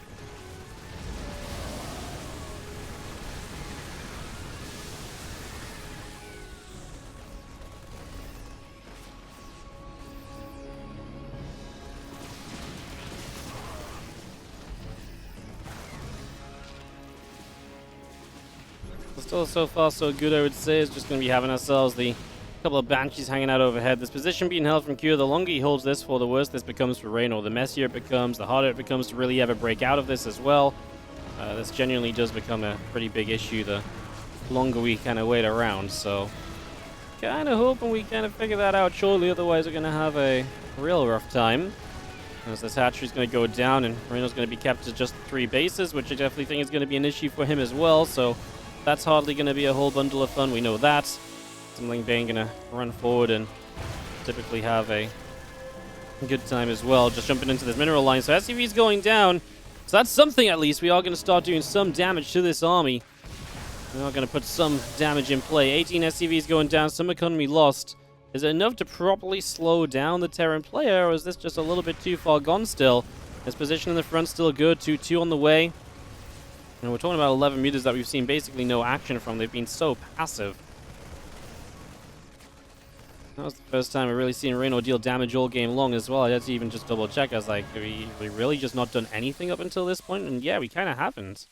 Still so far so good, I would say. It's just going to be having ourselves the couple of Banshees hanging out overhead. This position being held from Cure, the longer he holds this for, the worse this becomes for Reynor. The messier it becomes, the harder it becomes to really ever break out of this as well. This genuinely does become a pretty big issue the longer we kind of wait around. So, kind of hoping we kind of figure that out shortly, otherwise we're going to have a real rough time. As this hatchery is going to go down, and Reynor's going to be kept to just 3 bases, which I definitely think is going to be an issue for him as well. So that's hardly going to be a whole bundle of fun. We know that. Ling Bay going to run forward and typically have a good time as well. Just jumping into this mineral line. So SCV's going down. So that's something at least. We are going to start doing some damage to this army. We are going to put some damage in play. 18 SCVs going down. Some economy lost. Is it enough to properly slow down the Terran player, or is this just a little bit too far gone still? His position in the front still good. 2-2 on the way. And we're talking about 11 mutas that we've seen basically no action from. They've been so passive. That was the first time we've really seen Reynor deal damage all game long as well. I had to even just double check. I was like, have we really just not done anything up until this point? And yeah, we kind of haven't.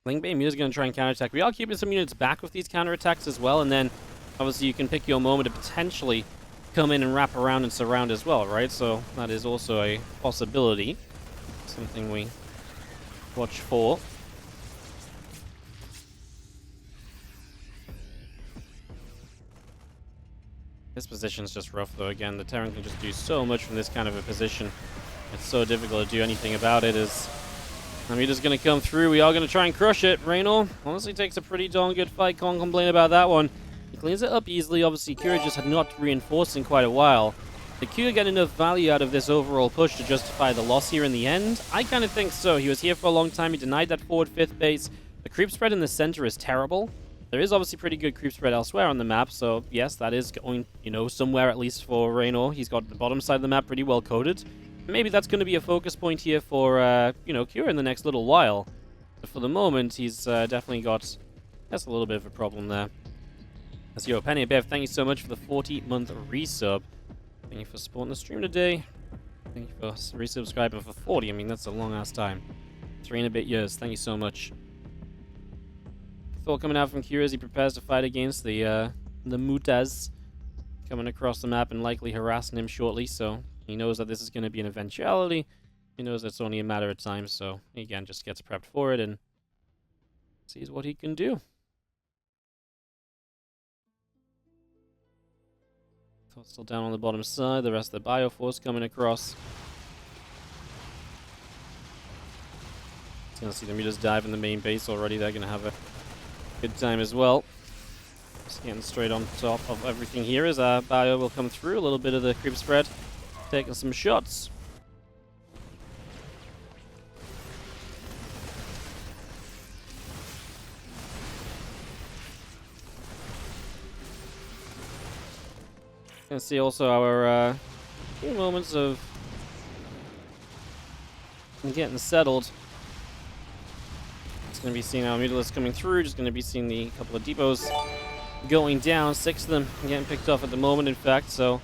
Link Bay is going to try and counterattack. We are keeping some units back with these counterattacks as well, and then obviously you can pick your moment to potentially come in and wrap around and surround as well, right? So that is also a possibility. Something we watch for. This position's just rough though. Again, the Terran can just do so much from this kind of a position. It's so difficult to do anything about it. As Amita's going to come through, we are going to try and crush it. Reynor honestly takes a pretty darn good fight. Can't complain about that one. He cleans it up easily. Obviously, Cure just had not reinforced in quite a while. Did Cure get enough value out of this overall push to justify the loss here in the end? I kind of think so. He was here for a long time. He denied that forward 5th base. The creep spread in the center is terrible. There is obviously pretty good creep spread elsewhere on the map, so yes, that is going, somewhere at least for Reynor. He's got the bottom side of the map pretty well coded. Maybe that's going to be a focus point here for, Cure in the next little while. But for the moment, he's definitely got, that's a little bit of a problem there. As yo, Penny Bev, thank you so much for the 40-month resub. Thank you for supporting the stream today. Thank you for resubscribing for 40. I mean, that's a long-ass time. 3 and a bit years. Thank you so much. Thought coming out from Cure as he prepares to fight against the Mutas coming across the map and likely harassing him shortly, so he knows that this is going to be an eventuality. He knows it's only a matter of time, so again, just gets prepped for it and sees what he can do. Thought still down on the bottom side, the rest of the Bioforce coming across. Gonna see the Mutas dive in the main base already. They're gonna have a good time as well. Just getting straight on top of everything here as our Bio will come through. A little bit of the creep spread. Taking some shots. Gonna see also our few moments of getting settled. Going to be seeing our Mutilis coming through, just going to be seeing the couple of depots going down, 6 of them getting picked off at the moment, in fact, so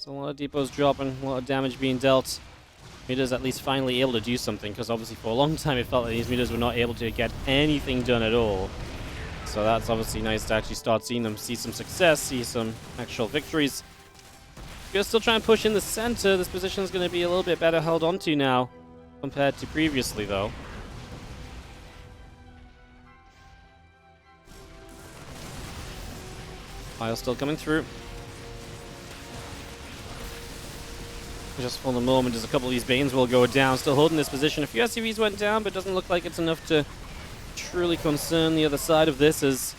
a lot of depots dropping, a lot of damage being dealt. Mutas at least finally able to do something, because obviously for a long time it felt like these Mutas were not able to get anything done at all. So that's obviously nice to actually start seeing them see some success, see some actual victories. We're still trying to push in the center. This position is going to be a little bit better held onto now compared to previously, though. Fire still coming through. Just for the moment, as a couple of these Banes will go down. Still holding this position. A few SCVs went down, but doesn't look like it's enough to truly concern the other side of this as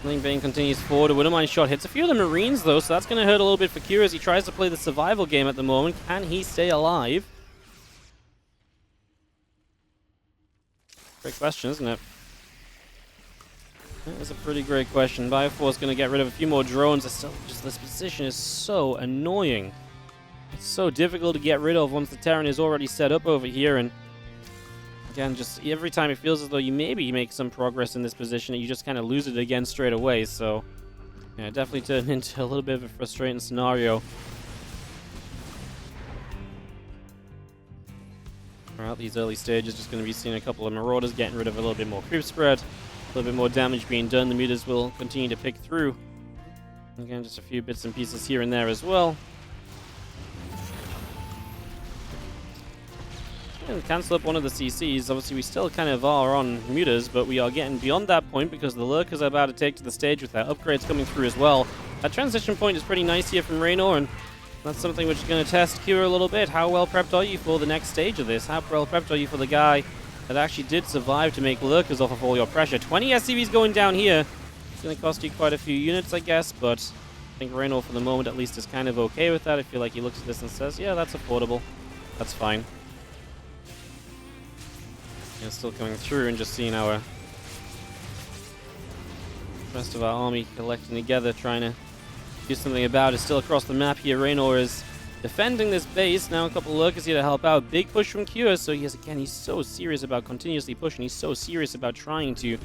Link Bane continues forward. A Widowmine shot hits a few of the Marines, though, so that's going to hurt a little bit for Cure as he tries to play the survival game at the moment. Can he stay alive? Great question, isn't it? That is a pretty great question. Bioforce going to get rid of a few more drones. It's still just, this position is so annoying. It's so difficult to get rid of once the Terran is already set up over here, and again, just every time it feels as though you maybe make some progress in this position, you just kind of lose it again straight away. So, yeah, definitely turned into a little bit of a frustrating scenario. Throughout these early stages, just going to be seeing a couple of Marauders getting rid of a little bit more creep spread, a little bit more damage being done. The Mutas will continue to pick through. Again, just a few bits and pieces here and there as well. And cancel up one of the CCs. Obviously, we still kind of are on Mutas, but we are getting beyond that point because the Lurkers are about to take to the stage with their upgrades coming through as well. That transition point is pretty nice here from Reynor, and that's something which is going to test Cure a little bit. How well prepped are you for the next stage of this? How well prepped are you for the guy that actually did survive to make Lurkers off of all your pressure? 20 SCVs going down here. It's going to cost you quite a few units, I guess, but I think Reynor, for the moment at least, is kind of okay with that. I feel like he looks at this and says, yeah, that's affordable. That's fine. And still coming through and just seeing our rest of our army collecting together, trying to do something about it. Still across the map here, Reynor is defending this base. Now a couple of Lurkers here to help out. Big push from Cure, so he's so serious about continuously pushing. He's so serious about trying to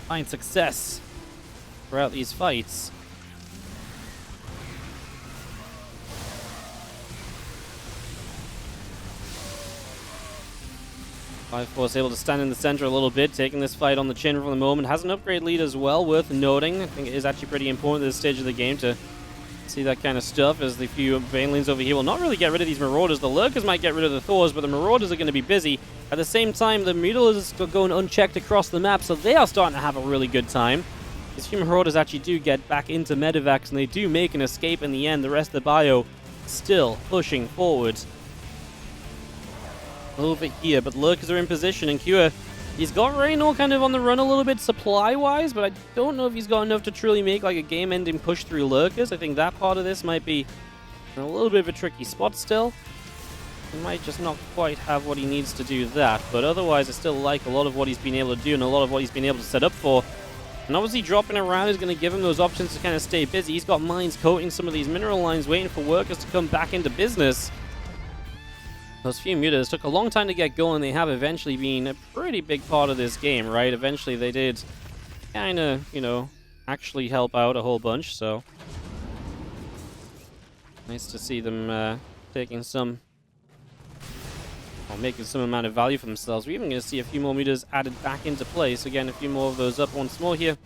find success throughout these fights. Fire Force able to stand in the center a little bit, taking this fight on the chin for the moment. Has an upgrade lead as well, worth noting. I think it is actually pretty important at this stage of the game to see that kind of stuff, as the few Banelings over here will not really get rid of these Marauders. The Lurkers might get rid of the Thors, but the Marauders are going to be busy. At the same time, the Mutilers are going unchecked across the map, so they are starting to have a really good time. These few Marauders actually do get back into Medivacs, and they do make an escape in the end. The rest of the bio still pushing forward over here, but Lurkers are in position, and Cure, he's got Reynor kind of on the run a little bit supply-wise, but I don't know if he's got enough to truly make like a game-ending push through Lurkers. I think that part of this might be in a little bit of a tricky spot still. He might just not quite have what he needs to do that, but otherwise I still like a lot of what he's been able to do and a lot of what he's been able to set up for. And obviously dropping around is going to give him those options to kind of stay busy. He's got mines coating some of these mineral lines, waiting for workers to come back into business. Those few mutas took a long time to get going. They have eventually been a pretty big part of this game, right? Eventually they did kind of, you know, actually help out a whole bunch, so nice to see them taking some, or making some amount of value for themselves. We're even going to see a few more mutas added back into play, so again, a few more of those up once more here.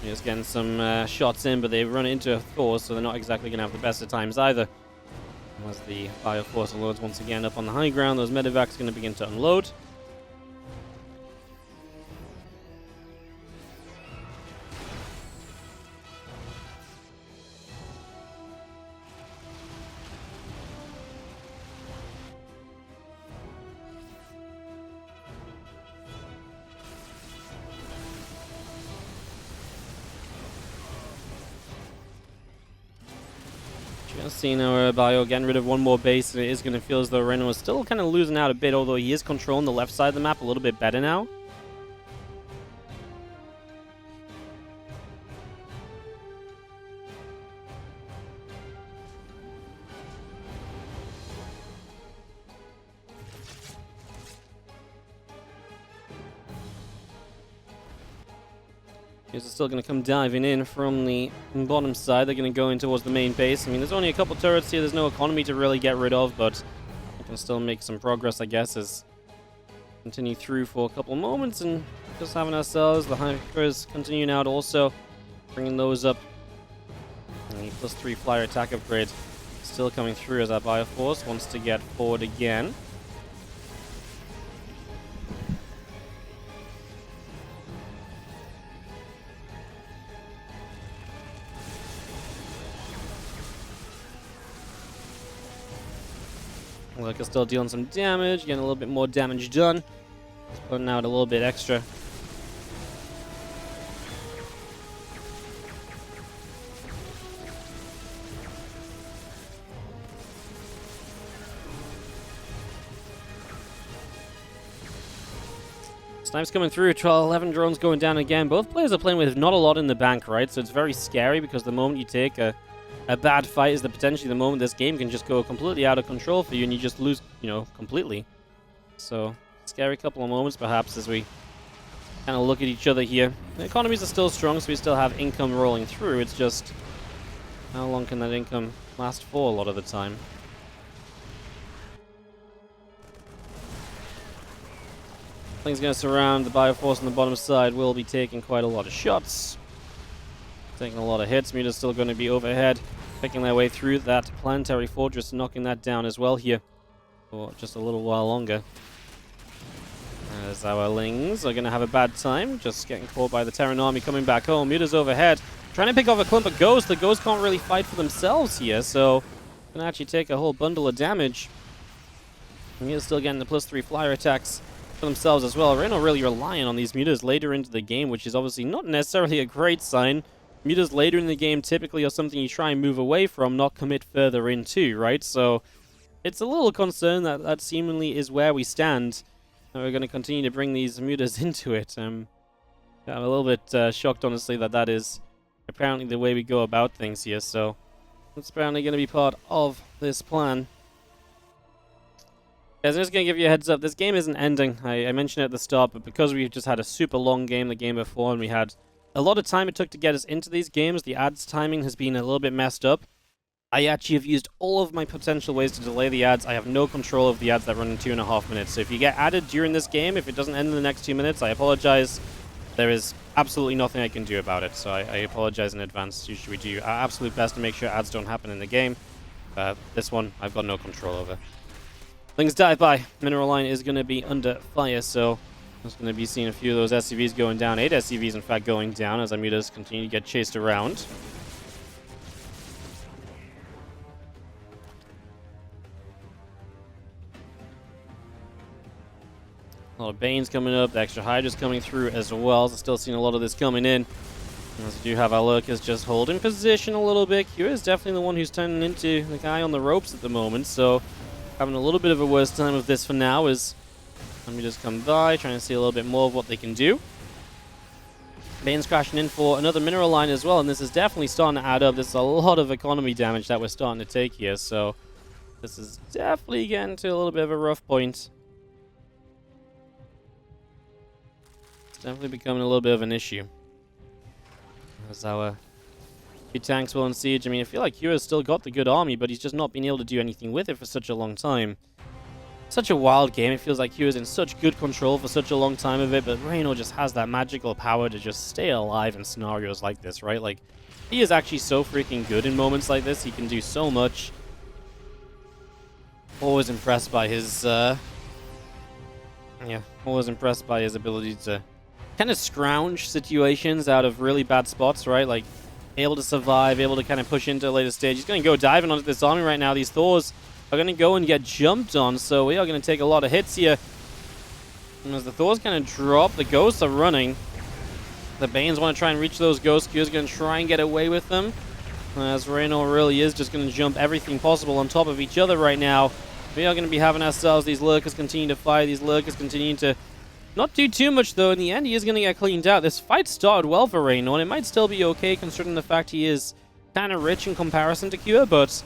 Just getting some shots in, but they run into a Thor, so they're not exactly going to have the best of times either. As the Fire Force unloads once again up on the high ground, those Medivacs are going to begin to unload. Just seeing our bio getting rid of one more base, and it is going to feel as though Reynor is still kind of losing out a bit, although he is controlling the left side of the map a little bit better now. They're still going to come diving in from the bottom side. They're going to go in towards the main base. I mean, there's only a couple turrets here. There's no economy to really get rid of, but we can still make some progress, I guess, as continue through for a couple moments and just having ourselves. The Hikers continuing out also, bringing those up. And the +3 flyer attack upgrade still coming through as our Bioforce wants to get forward again. Lurker's still dealing some damage, getting a little bit more damage done. Just putting out a little bit extra. Snipes coming through, 11 drones going down again. Both players are playing with not a lot in the bank, right? So it's very scary because the moment you take a bad fight is potentially the moment this game can just go completely out of control for you and you just lose, you know, completely. So, scary couple of moments perhaps as we kind of look at each other here. The economies are still strong, so we still have income rolling through. It's just, how long can that income last for a lot of the time? Things going to surround the Bioforce on the bottom side. Will be taking quite a lot of shots. Taking a lot of hits. Muta's still going to be overhead, picking their way through that planetary fortress, knocking that down as well here for just a little while longer. As our Lings are going to have a bad time, just getting caught by the Terran army coming back home. Muta's overhead, trying to pick off a clump of Ghosts. The Ghosts can't really fight for themselves here, so going to actually take a whole bundle of damage. And Muta's still getting the +3 flyer attacks for themselves as well. Reynor really relying on these Mutas later into the game, which is obviously not necessarily a great sign. Mutas later in the game typically are something you try and move away from, not commit further into, right? So it's a little concern that that seemingly is where we stand. And we're going to continue to bring these Mutas into it. I'm a little bit shocked, honestly, that that is apparently the way we go about things here. So it's apparently going to be part of this plan. Guys, I'm just going to give you a heads up. This game isn't ending. I mentioned it at the start, but because we've just had a super long game the game before, and we had a lot of time it took to get us into these games. The ads timing has been a little bit messed up. I actually have used all of my potential ways to delay the ads. I have no control of the ads that run in 2.5 minutes. So if you get added during this game, if it doesn't end in the next 2 minutes, I apologize. There is absolutely nothing I can do about it. So I apologize in advance. Usually we do our absolute best to make sure ads don't happen in the game. This one, I've got no control over. Things dive by. Mineral line is going to be under fire, so I'm just going to be seeing a few of those SCVs going down. 8 SCVs, in fact, going down as our mutas continue to get chased around. A lot of Banes coming up. The extra Hydra's coming through as well. So still seeing a lot of this coming in. As we do have our Lurkers just holding position a little bit. Cure is definitely the one who's turning into the guy on the ropes at the moment, so having a little bit of a worse time of this for now as let me just come by, trying to see a little bit more of what they can do. Bane's crashing in for another mineral line as well, and this is definitely starting to add up. This is a lot of economy damage that we're starting to take here, so this is definitely getting to a little bit of a rough point. It's definitely becoming a little bit of an issue. As our few tanks will in siege. I mean, I feel like Cure's still got the good army, but he's just not been able to do anything with it for such a long time. Such a wild game. It feels like Cure's in such good control for such a long time of it, but Reynor just has that magical power to just stay alive in scenarios like this, right? Like, he is actually so freaking good in moments like this. He can do so much. Always impressed by his, always impressed by his ability to kind of scrounge situations out of really bad spots, right? Like, able to survive, able to kind of push into a later stage. He's going to go diving onto this army right now. These Thors are going to go and get jumped on, so we are going to take a lot of hits here. And as the Thors kind of drop, the Ghosts are running. The Banes want to try and reach those Ghosts. Cure's going to try and get away with them. As Reynor really is just going to jump everything possible on top of each other right now. We are going to be having ourselves these Lurkers continue to fire. These Lurkers continue to not do too much, though. In the end, he is going to get cleaned out. This fight started well for Reynor, and it might still be okay considering the fact he is kind of rich in comparison to Cure, but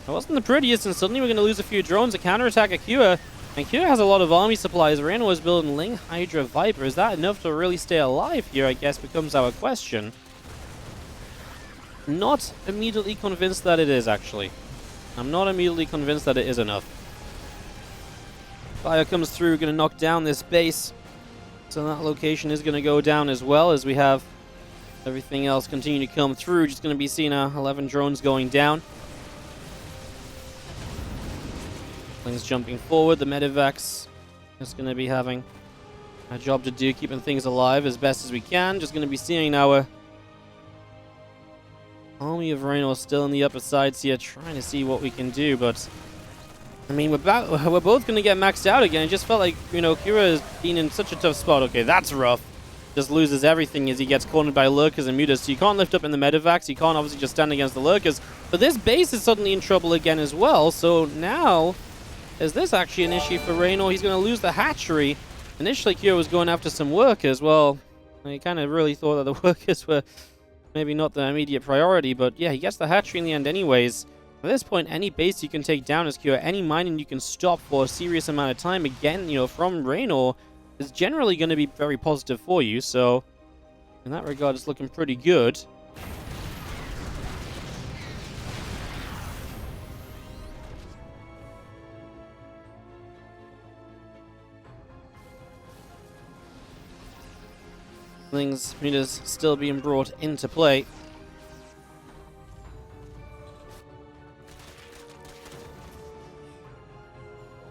it wasn't the prettiest, and suddenly we're going to lose a few drones to counterattack a Cure. And Cure has a lot of army supplies. Reynor was building Ling, Hydra, Viper. Is that enough to really stay alive here, I guess, becomes our question. Not immediately convinced that it is, actually. I'm not immediately convinced that it is enough. Fire comes through, going to knock down this base. So that location is going to go down as well as we have everything else continue to come through. Just going to be seeing 11 drones going down. Things jumping forward. The Medivacs just going to be having a job to do, keeping things alive as best as we can. Just going to be seeing our army of Reynor still in the upper sides here, trying to see what we can do, but I mean, we're both going to get maxed out again. It just felt like, you know, Kira has been in such a tough spot. Okay, that's rough. Just loses everything as he gets cornered by Lurkers and Mutas. So you can't lift up in the Medivacs. You can't obviously just stand against the Lurkers. But this base is suddenly in trouble again as well. So now, is this actually an issue for Reynor? He's going to lose the hatchery. Initially, Kira was going after some workers. Well, he kind of really thought that the workers were maybe not the immediate priority. But yeah, he gets the hatchery in the end anyways. At this point, any base you can take down is Cure. Any mining you can stop for a serious amount of time, again, you know, from Reynor, is generally going to be very positive for you. So, in that regard, it's looking pretty good. Things, meters still being brought into play.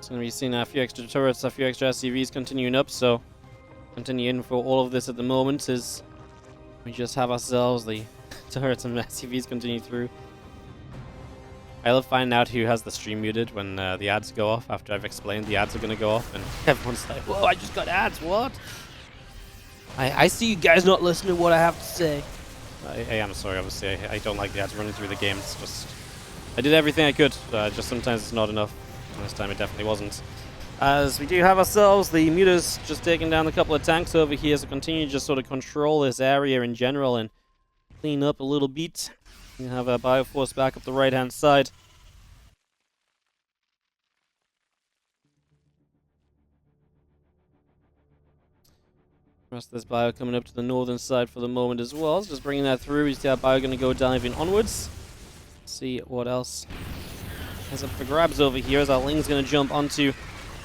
Going to be seeing a few extra turrets, a few extra SCVs continuing up, so continuing for all of this at the moment is we just have ourselves the turrets and SCVs continue through. I love finding out who has the stream muted when the ads go off after I've explained the ads are going to go off, and everyone's like, whoa, I just got ads, what? I see you guys not listening to what I have to say. I am sorry, obviously, I don't like the ads running through the game. It's just, I did everything I could, just sometimes it's not enough. This time it definitely wasn't. As we do have ourselves the Mutas just taking down a couple of tanks over here, so continue to just sort of control this area in general and clean up a little bit. We have our Bioforce back up the right-hand side. Rest of this bio coming up to the northern side for the moment as well. So just bringing that through. We see our bio going to go diving onwards. See what else is up for grabs over here as our Ling's going to jump onto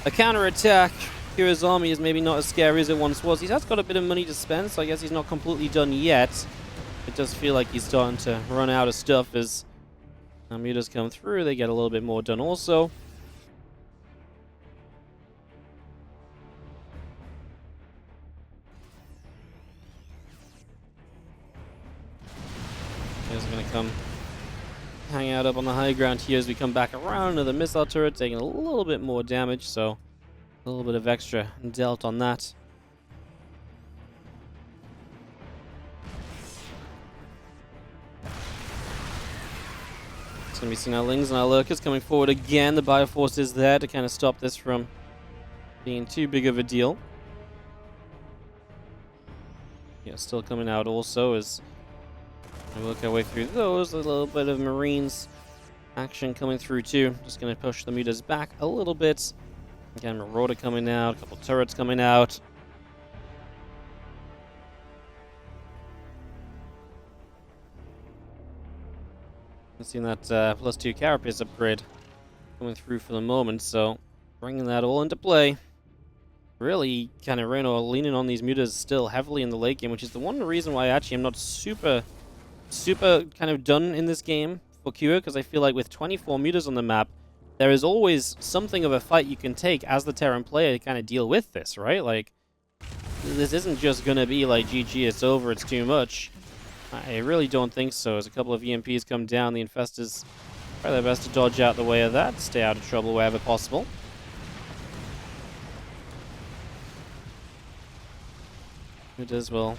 a counter-attack. Cure's army is maybe not as scary as it once was. He has got a bit of money to spend, so I guess he's not completely done yet. It does feel like he's starting to run out of stuff as our mutas come through. They get a little bit more done also. He's going to come hang out up on the high ground here as we come back around. Another missile turret taking a little bit more damage, so a little bit of extra dealt on that. It's going to be seeing our Lings and our Lurkers coming forward again. The Bioforce is there to kind of stop this from being too big of a deal. Yeah, still coming out also as we work our way through those. A little bit of Marines action coming through too. Just going to push the meters back a little bit. Again, Marauder coming out, a couple turrets coming out. I've seen that +2 Carapace upgrade coming through for the moment, so bringing that all into play. Really kind of Reynor leaning on these mutas still heavily in the late game, which is the one reason why actually I'm not super kind of done in this game for Cure, because I feel like with 24 mutas on the map, there is always something of a fight you can take as the Terran player to kind of deal with this, right? Like, this isn't just going to be like, GG, it's over, it's too much. I really don't think so. As a couple of EMPs come down, the Infestors try their best to dodge out the way of that, stay out of trouble wherever possible. It as well.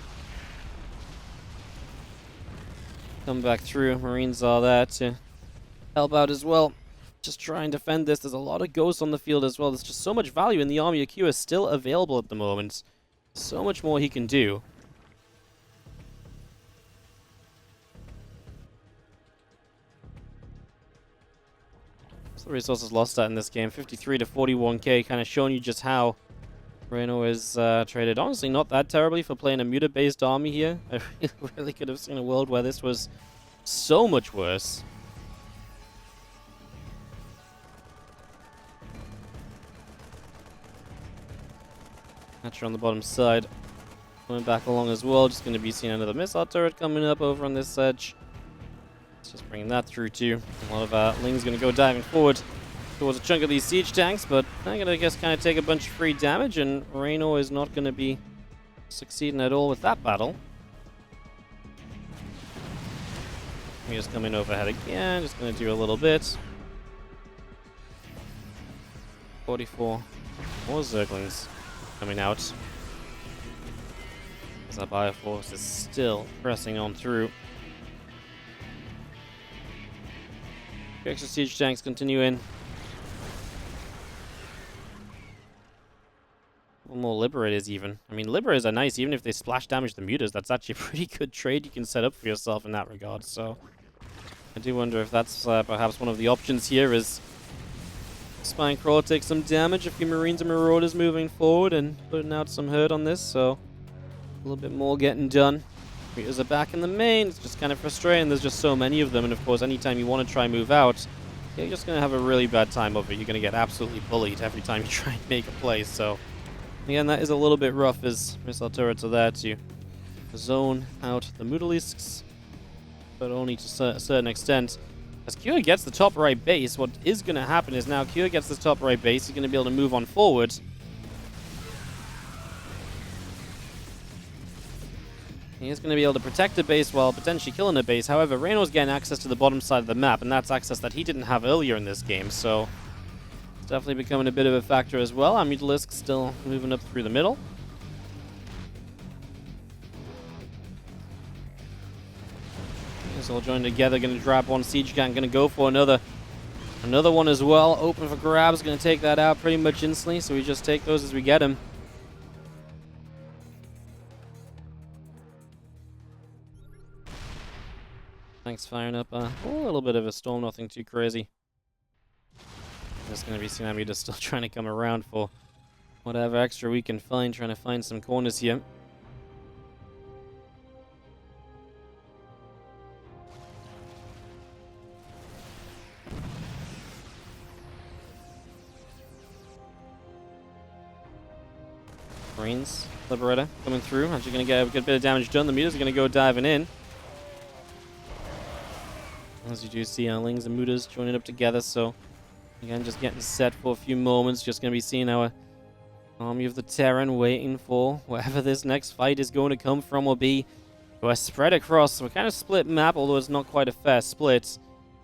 Come back through. Marines are there to help out as well. Just try and defend this. There's a lot of ghosts on the field as well. There's just so much value in the army. Q is still available at the moment. So much more he can do. So the resources lost that in this game. 53 to 41k, kind of showing you just how Reynor is traded. Honestly, not that terribly for playing a muta-based army here. I really could have seen a world where this was so much worse. Hatcher on the bottom side. Coming back along as well. Just going to be seeing another missile turret coming up over on this edge. Let's just bring that through too. A lot of Ling's going to go diving forward towards a chunk of these siege tanks, but I'm going to just kind of take a bunch of free damage, and Reynor is not going to be succeeding at all with that battle. We're just coming overhead again, just going to do a little bit. 44 more Zerglings coming out. As our Bioforce is still pressing on through. Extra siege tanks continuing. More Liberators even. I mean, Liberators are nice even if they splash damage the mutas. That's actually a pretty good trade you can set up for yourself in that regard. So I do wonder if that's perhaps one of the options here is Spine Crawler takes some damage if your Marines and Marauders moving forward and putting out some hurt on this. So a little bit more getting done. Mutas are back in the main. It's just kind of frustrating. There's just so many of them. And of course, anytime you want to try move out, you're just going to have a really bad time of it. You're going to get absolutely bullied every time you try and make a play. So again, that is a little bit rough as missile turrets are there to zone out the Mutalisks, but only to a certain extent. As Cure gets the top right base, what is going to happen is now Cure gets the top right base, he's going to be able to move on forward. He's going to be able to protect the base while potentially killing the base. However, Reynor's getting access to the bottom side of the map, and that's access that he didn't have earlier in this game, so it's definitely becoming a bit of a factor as well. Our Mutalisk still moving up through the middle. It's all joined together, going to drop one siege gang, going to go for another one as well. Open for grabs, going to take that out pretty much instantly, so we just take those as we get them. Thanks, firing up a little bit of a storm, nothing too crazy. Just going to be Tsunami just still trying to come around for whatever extra we can find, trying to find some corners here. Marines, Liberator coming through. Actually going to get a good bit of damage done. The Mutas are going to go diving in. As you do see, Lings and Mutas joining up together. So, again, just getting set for a few moments. Just going to be seeing our Army of the Terran waiting for wherever this next fight is going to come from or be. We're spread across. We're kind of split map, although it's not quite a fair split.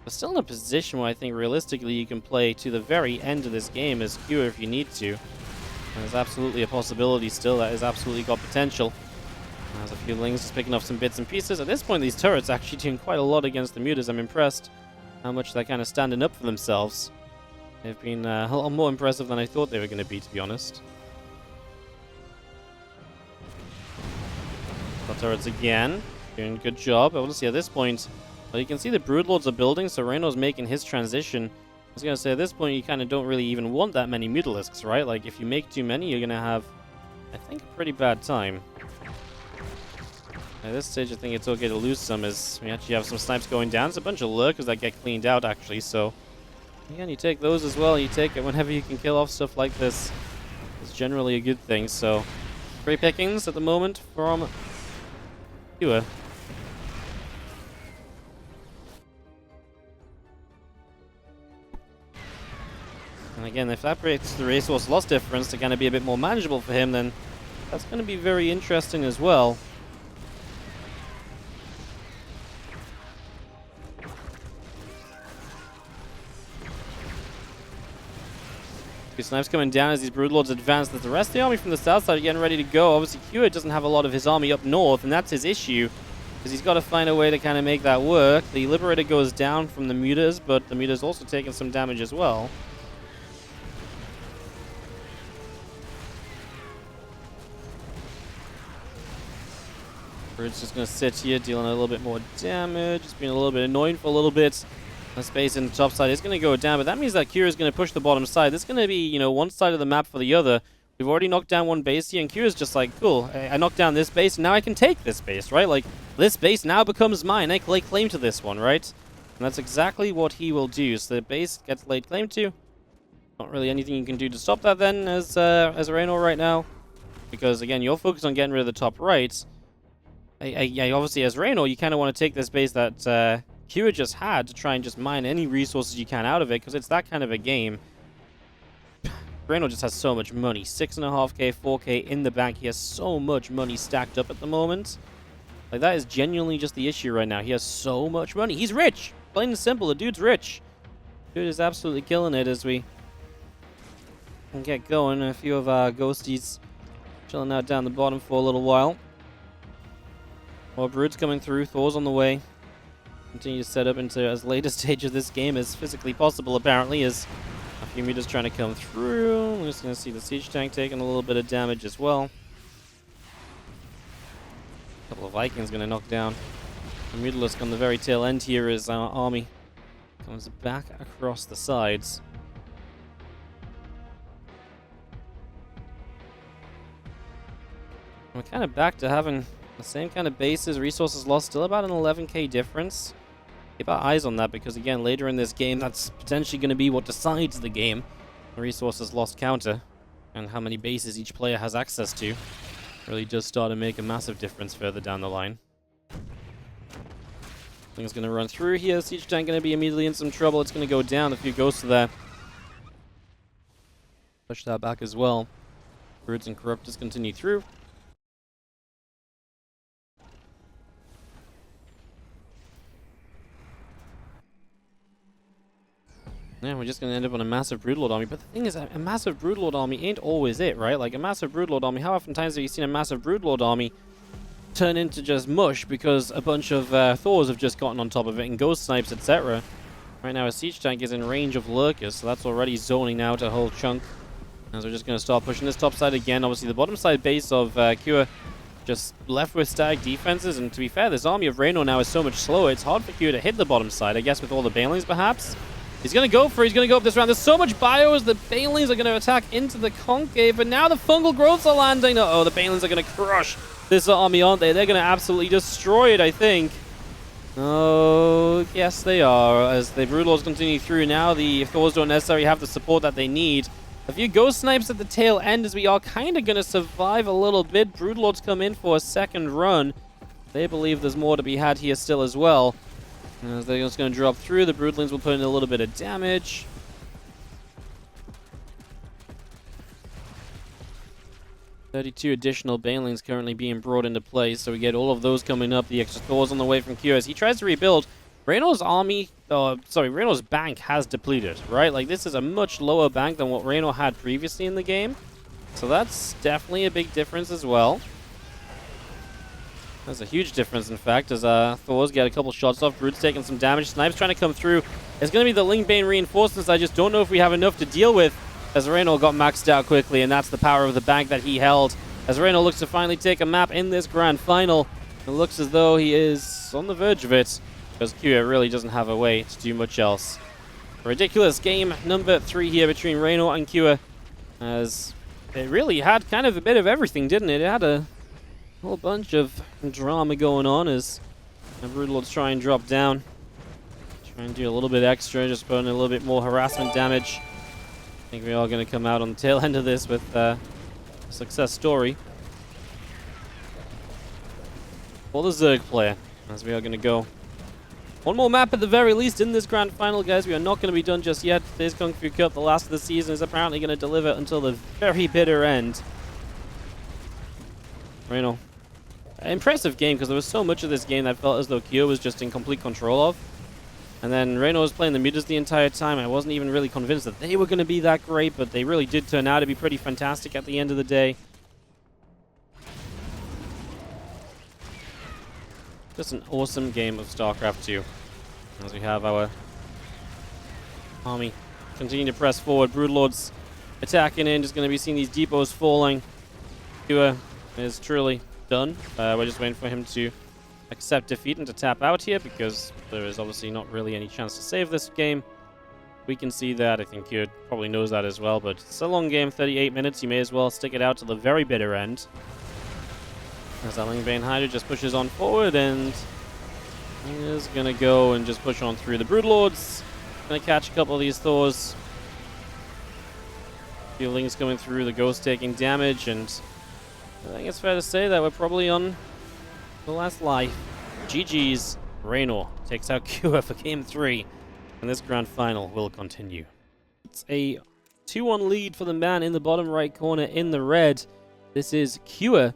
We're still in a position where I think realistically you can play to the very end of this game as Cure if you need to. There's absolutely a possibility still. That has absolutely got potential. There's a few Lings just picking up some bits and pieces. At this point, these turrets actually doing quite a lot against the Mutas. I'm impressed how much they're kind of standing up for themselves. They've been a lot more impressive than I thought they were going to be, to be honest. Turrets again, doing a good job. Obviously at this point, well, you can see the Broodlords are building, so Reynor's making his transition. I was going to say, at this point, you kind of don't really even want that many Mutalisks, right? Like, if you make too many, you're going to have, I think, a pretty bad time. At this stage, I think it's okay to lose some, as we actually have some snipes going down. It's a bunch of lurkers that get cleaned out, actually, so again, you take those as well. You take it whenever you can kill off stuff like this. It's generally a good thing, so great pickings at the moment from Cure. And again, if that breaks the resource loss difference to kind of be a bit more manageable for him, then that's going to be very interesting as well. Snipes coming down as these Broodlords advance. The rest of the army from the south side are getting ready to go. Obviously, Cure doesn't have a lot of his army up north, and that's his issue, because he's got to find a way to kind of make that work. The Liberator goes down from the Mutas, but the Mutas also taking some damage as well. Bird's just going to sit here, dealing a little bit more damage. It's been a little bit annoying for a little bit. The space in the top side is going to go down, but that means that Cure is going to push the bottom side. This is going to be, you know, one side of the map for the other. We've already knocked down one base here, and Cure is just like, cool, I knocked down this base, and now I can take this base, right? Like, this base now becomes mine. I lay claim to this one, right? And that's exactly what he will do. So the base gets laid claim to. Not really anything you can do to stop that then as Reynor right now. Because, again, you're focused on getting rid of the top right. Obviously, as Reynor, you kind of want to take this base that Cure just had to try and just mine any resources you can out of it, because it's that kind of a game. Reynor just has so much money. 6.5k, 4k in the bank. He has so much money stacked up at the moment. Like, that is genuinely just the issue right now. He has so much money. He's rich! Plain and simple, the dude's rich. Dude is absolutely killing it as we can get going. A few of our ghosties chilling out down the bottom for a little while. More Broods coming through. Thor's on the way. Continue to set up into as late a stage of this game as physically possible, apparently, as a few Mutas trying to come through. We're just going to see the siege tank taking a little bit of damage as well. A couple of Vikings going to knock down the Mutalisk on the very tail end here as our army comes back across the sides. We're kind of back to having the same kind of bases, resources lost, still about an 11k difference. Keep our eyes on that, because again, later in this game, that's potentially going to be what decides the game. The resources lost counter, and how many bases each player has access to, really does start to make a massive difference further down the line. Thing's going to run through here. Siege tank going to be immediately in some trouble. It's going to go down. A few ghosts there. Push that back as well. Broods and Corruptors continue through. Yeah, we're just going to end up on a massive Broodlord army. But the thing is, a massive Broodlord army ain't always it, right? Like, a massive Broodlord army, how often times have you seen a massive Broodlord army turn into just mush because a bunch of Thors have just gotten on top of it and ghost snipes, etc. Right now, a siege tank is in range of lurkers, so that's already zoning out a whole chunk. As we're just going to start pushing this top side again. Obviously, the bottom side base of Cure just left with static defenses. And to be fair, this army of Reynor now is so much slower, it's hard for Cure to hit the bottom side, I guess, with all the Banelings, perhaps. He's going to go for it. He's going to go up this round. There's so much bios. The Banelings are going to attack into the concave, but now the fungal growths are landing. Uh-oh, the Banelings are going to crush this army, aren't they? They're going to absolutely destroy it, I think. Oh, yes, they are. As the Broodlords continue through now, the Thors don't necessarily have the support that they need. The A few ghost snipes at the tail end as we are kind of going to survive a little bit. Broodlords come in for a second run. They believe there's more to be had here still as well. As they're just going to drop through, the Broodlings will put in a little bit of damage. 32 additional Banelings currently being brought into play, so we get all of those coming up. The extra Thors on the way from Cure as he tries to rebuild. Reynor's Reynor's bank has depleted, right? Like, this is a much lower bank than what Reynor had previously in the game. So that's definitely a big difference as well. That's a huge difference, in fact, as Thors get a couple shots off. Brood's taking some damage. Snipes trying to come through. It's going to be the Lingbane reinforcements. I just don't know if we have enough to deal with, as Reynor got maxed out quickly, and that's the power of the bank that he held. As Reynor looks to finally take a map in this grand final, it looks as though he is on the verge of it, because Cure really doesn't have a way to do much else. A ridiculous game number 3 here between Reynor and Cure, as it really had kind of a bit of everything, didn't it? It had a whole bunch of drama going on as the Broodlords try and drop down. Try and do a little bit extra, just put in a little bit more harassment damage. I think we are going to come out on the tail end of this with a success story for the Zerg player, as we are going to go one more map at the very least in this grand final, guys. We are not going to be done just yet. This Kung Fu Cup, the last of the season, is apparently going to deliver until the very bitter end. Reynor. Impressive game, because there was so much of this game that felt as though Cure was just in complete control of. And then Reynor was playing the mutas the entire time. I wasn't even really convinced that they were going to be that great, but they really did turn out to be pretty fantastic at the end of the day. Just an awesome game of StarCraft 2. As we have our army continue to press forward. Broodlords attacking in, just going to be seeing these depots falling. Cure is truly done. We're just waiting for him to accept defeat and to tap out here, because there is obviously not really any chance to save this game. We can see that. I think Cure probably knows that as well, but it's a long game, 38 minutes. You may as well stick it out to the very bitter end. As that Lingbane Hydra just pushes on forward, and he is going to go and just push on through. The Broodlords going to catch a couple of these Thors. Few Lings coming through, the Ghost taking damage, and I think it's fair to say that we're probably on the last life. GG's. Reynor takes out Cure for Game 3, and this grand final will continue. It's a 2-1 lead for the man in the bottom right corner in the red. This is Cure,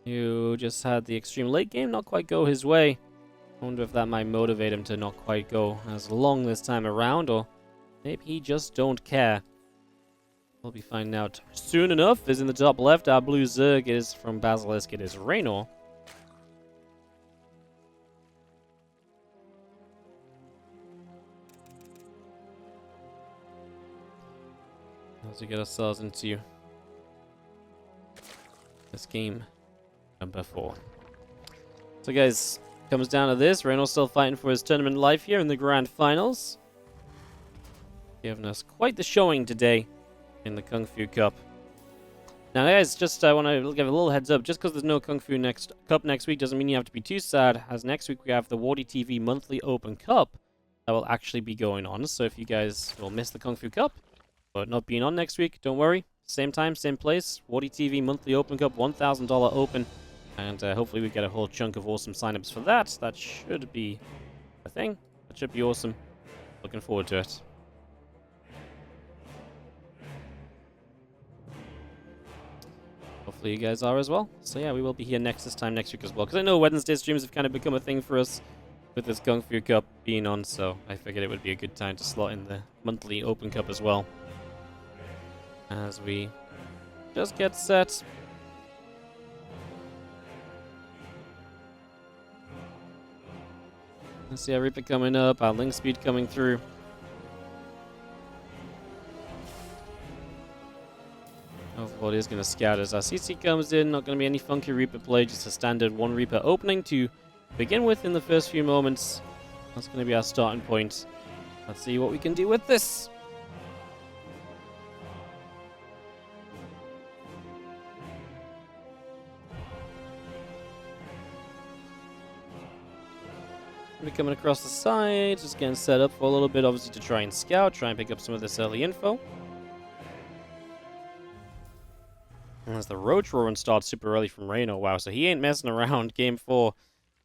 who just had the extreme late game not quite go his way. I wonder if that might motivate him to not quite go as long this time around, or maybe he just don't care. We'll be finding out soon enough. Is in the top left, our blue Zerg is from Basilisk. It is Reynor. As we get ourselves into this game number 4. So guys, comes down to this. Reynor's still fighting for his tournament life here in the grand finals. Giving us quite the showing today in the Kung Fu Cup. Now guys, just I want to give a little heads up. Just because there's no Kung Fu Cup next week doesn't mean you have to be too sad, as next week we have the WardiTV monthly Open Cup that will actually be going on. So if you guys will miss the Kung Fu Cup, but not being on next week, don't worry. Same time, same place. WardiTV monthly Open Cup, $1,000 open. And hopefully we get a whole chunk of awesome signups for that. That should be a thing. That should be awesome. Looking forward to it. Hopefully you guys are as well. So yeah, we will be here this time next week as well. Because I know Wednesday streams have kind of become a thing for us with this Kung Fu Cup being on. So I figured it would be a good time to slot in the monthly Open Cup as well. As we just get set. Let's see our Reaper coming up, our Link Speed coming through. Hopefully is going to scout as our CC comes in. Not going to be any funky Reaper play, just a standard 1 Reaper opening to begin with in the first few moments. That's going to be our starting point. Let's see what we can do with this. We're coming across the side, just getting set up for a little bit, obviously to try and scout, try and pick up some of this early info. And as the Roach Roaring starts super early from Reynor, wow, so he ain't messing around. Game 4.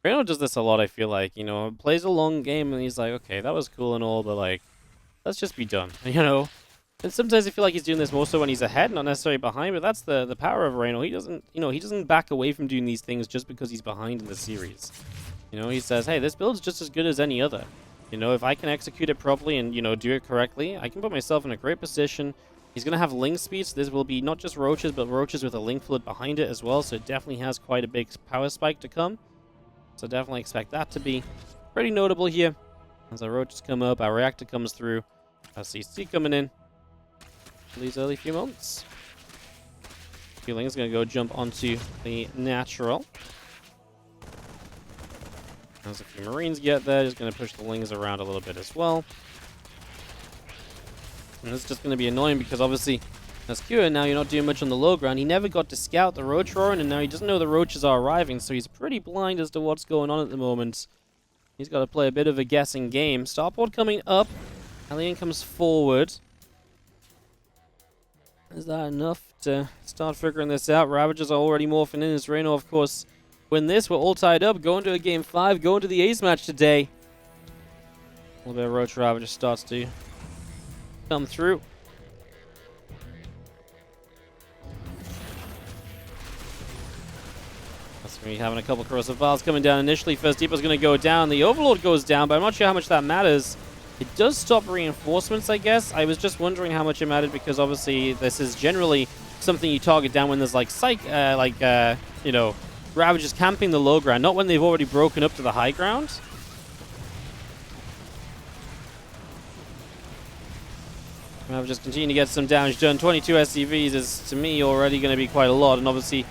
Reynor does this a lot, I feel like, you know, plays a long game and he's like, okay, that was cool and all, but like, let's just be done, you know? And sometimes I feel like he's doing this more so when he's ahead, not necessarily behind, but that's the power of Reynor. He doesn't, you know, he doesn't back away from doing these things just because he's behind in the series. You know, he says, hey, this build's just as good as any other. You know, if I can execute it properly and, you know, do it correctly, I can put myself in a great position. He's going to have link speed, so this will be not just roaches, but roaches with a link flood behind it as well, so it definitely has quite a big power spike to come. So definitely expect that to be pretty notable here. As our roaches come up, our reactor comes through, our CC coming in for these early few moments. Feeling is going to go jump onto the natural. As a few Marines get there, just going to push the Lings around a little bit as well. And this is just going to be annoying because obviously, as Cure, now you're not doing much on the low ground. He never got to scout the Roach Roaring, and now he doesn't know the Roaches are arriving, so he's pretty blind as to what's going on at the moment. He's got to play a bit of a guessing game. Starport coming up. Alien comes forward. Is that enough to start figuring this out? Ravagers are already morphing in. As Reynor, of course, win this. We're all tied up. Going to a game 5. Going to the ace match today. A little bit of Roach Ravager starts to come through. That's going to be having a couple of corrosive vials coming down initially. First Depot's going to go down. The Overlord goes down, but I'm not sure how much that matters. It does stop reinforcements, I guess. I was just wondering how much it mattered because obviously this is generally something you target down when there's like you know, Ravagers camping the low ground, not when they've already broken up to the high ground. Ravagers continue to get some damage done. 22 SCVs is, to me, already going to be quite a lot, and obviously,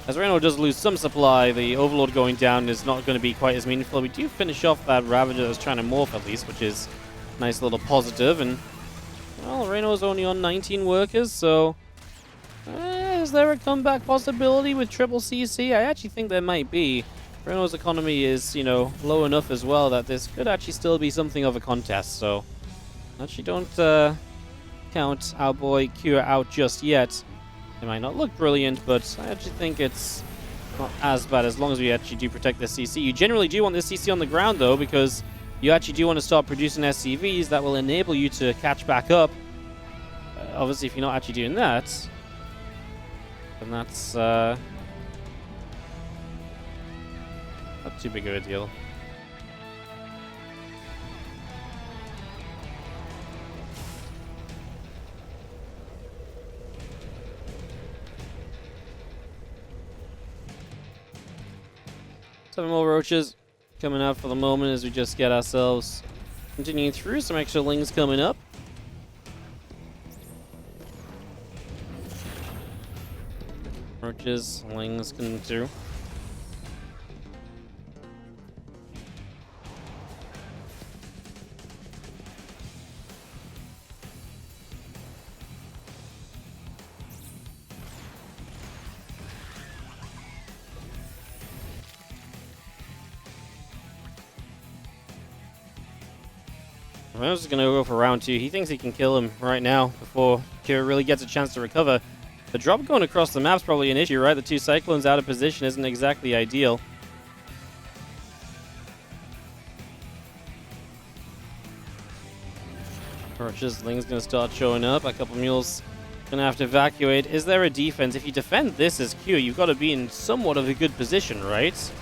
as Reynor does lose some supply, the Overlord going down is not going to be quite as meaningful. We do finish off that Ravager that's trying to morph at least, which is a nice little positive. And, well, Reynor's only on 19 workers, so is there a comeback possibility with triple CC? I actually think there might be. Reynor's economy is, you know, low enough as well that this could actually still be something of a contest. So, actually don't count our boy Cure out just yet. It might not look brilliant, but I actually think it's not as bad as long as we actually do protect the CC. You generally do want this CC on the ground, though, because you actually do want to start producing SCVs that will enable you to catch back up. Obviously, if you're not actually doing that, then that's not too big of a deal. Seven more roaches coming out for the moment as we just get ourselves continuing through. Some extra Lings coming up. Roaches, Lings coming through. Reynor's just going to go for round 2. He thinks he can kill him right now before Cure really gets a chance to recover. The drop going across the map's probably an issue, right? The two Cyclones out of position isn't exactly ideal. Roaches, Ling's going to start showing up. A couple mules going to have to evacuate. Is there a defense? If you defend this as Cure, you've got to be in somewhat of a good position, right?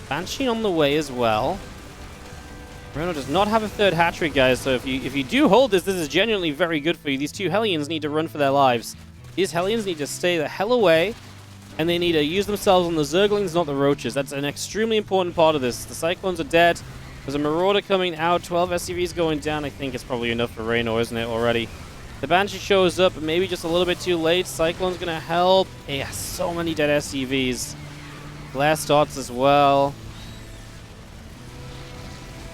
Banshee on the way as well. Reynor does not have a third hatchery, guys, so if you do hold this, this is genuinely very good for you. These two Hellions need to run for their lives. These Hellions need to stay the hell away, and they need to use themselves on the Zerglings, not the Roaches. That's an extremely important part of this. The Cyclones are dead. There's a Marauder coming out. 12 SCVs going down. I think it's probably enough for Reynor, isn't it, already? The Banshee shows up, but maybe just a little bit too late. Cyclone's going to help. Yeah, so many dead SCVs. Blast dots as well.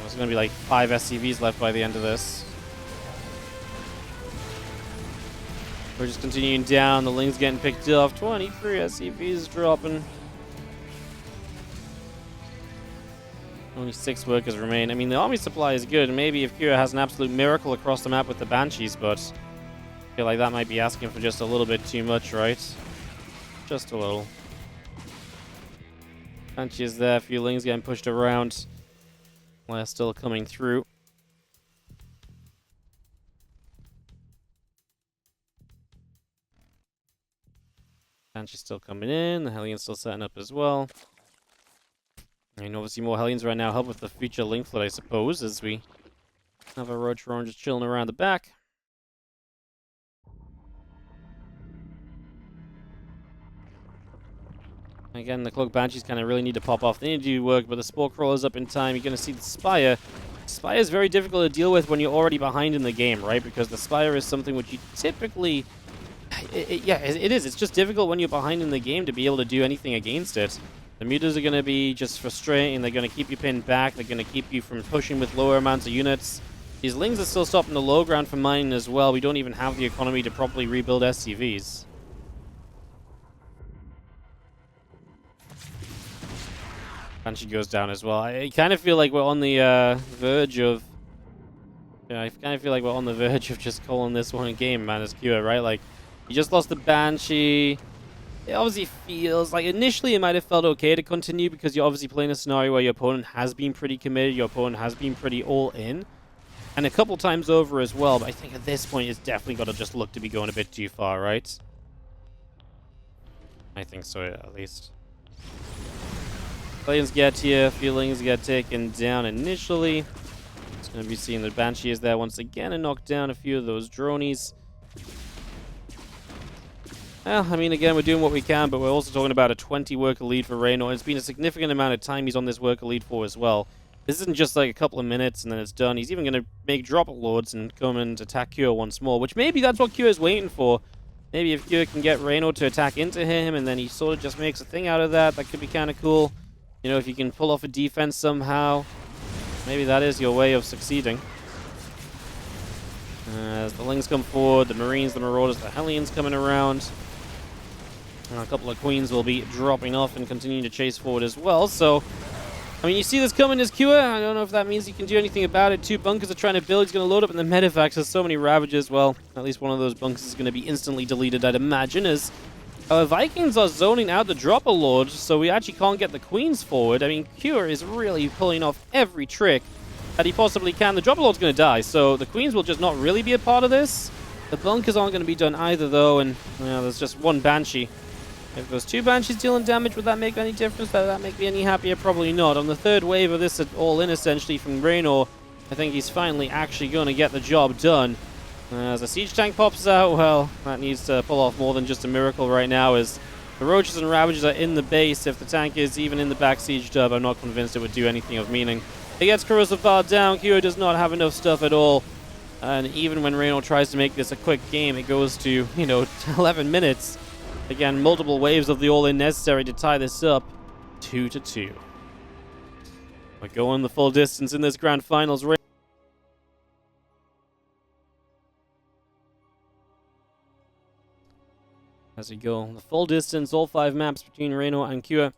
There's going to be like 5 SCVs left by the end of this. We're just continuing down. The Ling's getting picked off. 23 SCVs dropping. Only 6 workers remain. I mean, the army supply is good. Maybe if Cure has an absolute miracle across the map with the Banshees, but Feel like that might be asking for just a little bit too much, right? Just a little. Banshee is there. A few lings getting pushed around. They're still coming through. Banshee's still coming in. The Hellions still setting up as well. And obviously more Hellions right now help with the future link flood, I suppose, as we have a Roach Roaring just chilling around the back. Again, the Cloak Banshees kind of really need to pop off. They need to do work, but the Spore Crawler's up in time. You're going to see the Spire. Spire is very difficult to deal with when you're already behind in the game, right? Because the Spire is something which you typically... yeah, it is. It's just difficult when you're behind in the game to be able to do anything against it. The mutas are going to be just frustrating. They're going to keep you pinned back. They're going to keep you from pushing with lower amounts of units. These lings are still stopping the low ground from mining as well. We don't even have the economy to properly rebuild SCVs. Banshee goes down as well. I kind of feel like we're on the verge of... Yeah, I kind of feel like we're on the verge of just calling this one a game, man, as Cure, right? Like, you just lost the Banshee. It obviously feels like initially it might have felt okay to continue because you're obviously playing a scenario where your opponent has been pretty committed, your opponent has been pretty all in. And a couple times over as well, but I think at this point it's definitely got to just look to be going a bit too far, right? I think so, at least. Aliens get here, feelings get taken down initially. It's going to be seeing the Banshee is there once again and knock down a few of those dronies. Well, I mean, again, we're doing what we can, but we're also talking about a 20 worker lead for Reynor. It's been a significant amount of time he's on this worker lead for as well. This isn't just like a couple of minutes and then it's done. He's even going to make drop lords and come and attack Cure once more, which maybe that's what Cure is waiting for. Maybe if Cure can get Reynor to attack into him and then he sort of just makes a thing out of that, that could be kind of cool. You know, if you can pull off a defense somehow, maybe that is your way of succeeding. As the Lings come forward, the Marines, the Marauders, the Hellions coming around. And a couple of Queens will be dropping off and continuing to chase forward as well. So, I mean, you see this coming as Cure. I don't know if that means you can do anything about it. 2 bunkers are trying to build. He's going to load up, and the Medivacs has so many Ravages. Well, at least one of those bunkers is going to be instantly deleted, I'd imagine, as Vikings are zoning out the Dropper Lord, so we actually can't get the Queens forward. I mean, Cure is really pulling off every trick that he possibly can. The Dropper Lord's going to die, so the Queens will just not really be a part of this. The bunkers aren't going to be done either, though, and there's just one Banshee. If there's 2 Banshees dealing damage, would that make any difference? Would that make me any happier? Probably not. On the third wave of this all-in, essentially, from Reynor, I think he's finally actually going to get the job done. As a siege tank pops out, well, that needs to pull off more than just a miracle right now, as the Roaches and Ravages are in the base. If the tank is even in the back sieged up, I'm not convinced it would do anything of meaning. It gets Corrosive Bar down. Cure does not have enough stuff at all. And even when Reynor tries to make this a quick game, it goes to, 11 minutes. Again, multiple waves of the all-in necessary to tie this up. 2-2. We're going the full distance in this grand finals. As we go the full distance, all 5 maps between Reynor and Cure.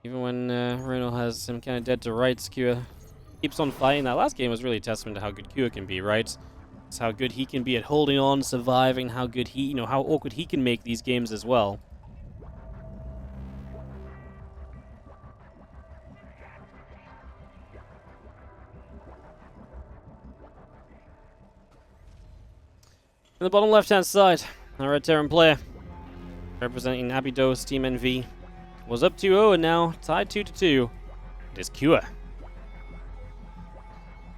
Even when Reynor has him kind of dead to rights, Cure keeps on fighting. That last game was really a testament to how good Cure can be, right? It's how good he can be at holding on, surviving, how good he, how awkward he can make these games as well. In the bottom left-hand side, our Red Terran player, representing Abydos Team NV, was up 2-0 and now tied 2-2. It is Cure,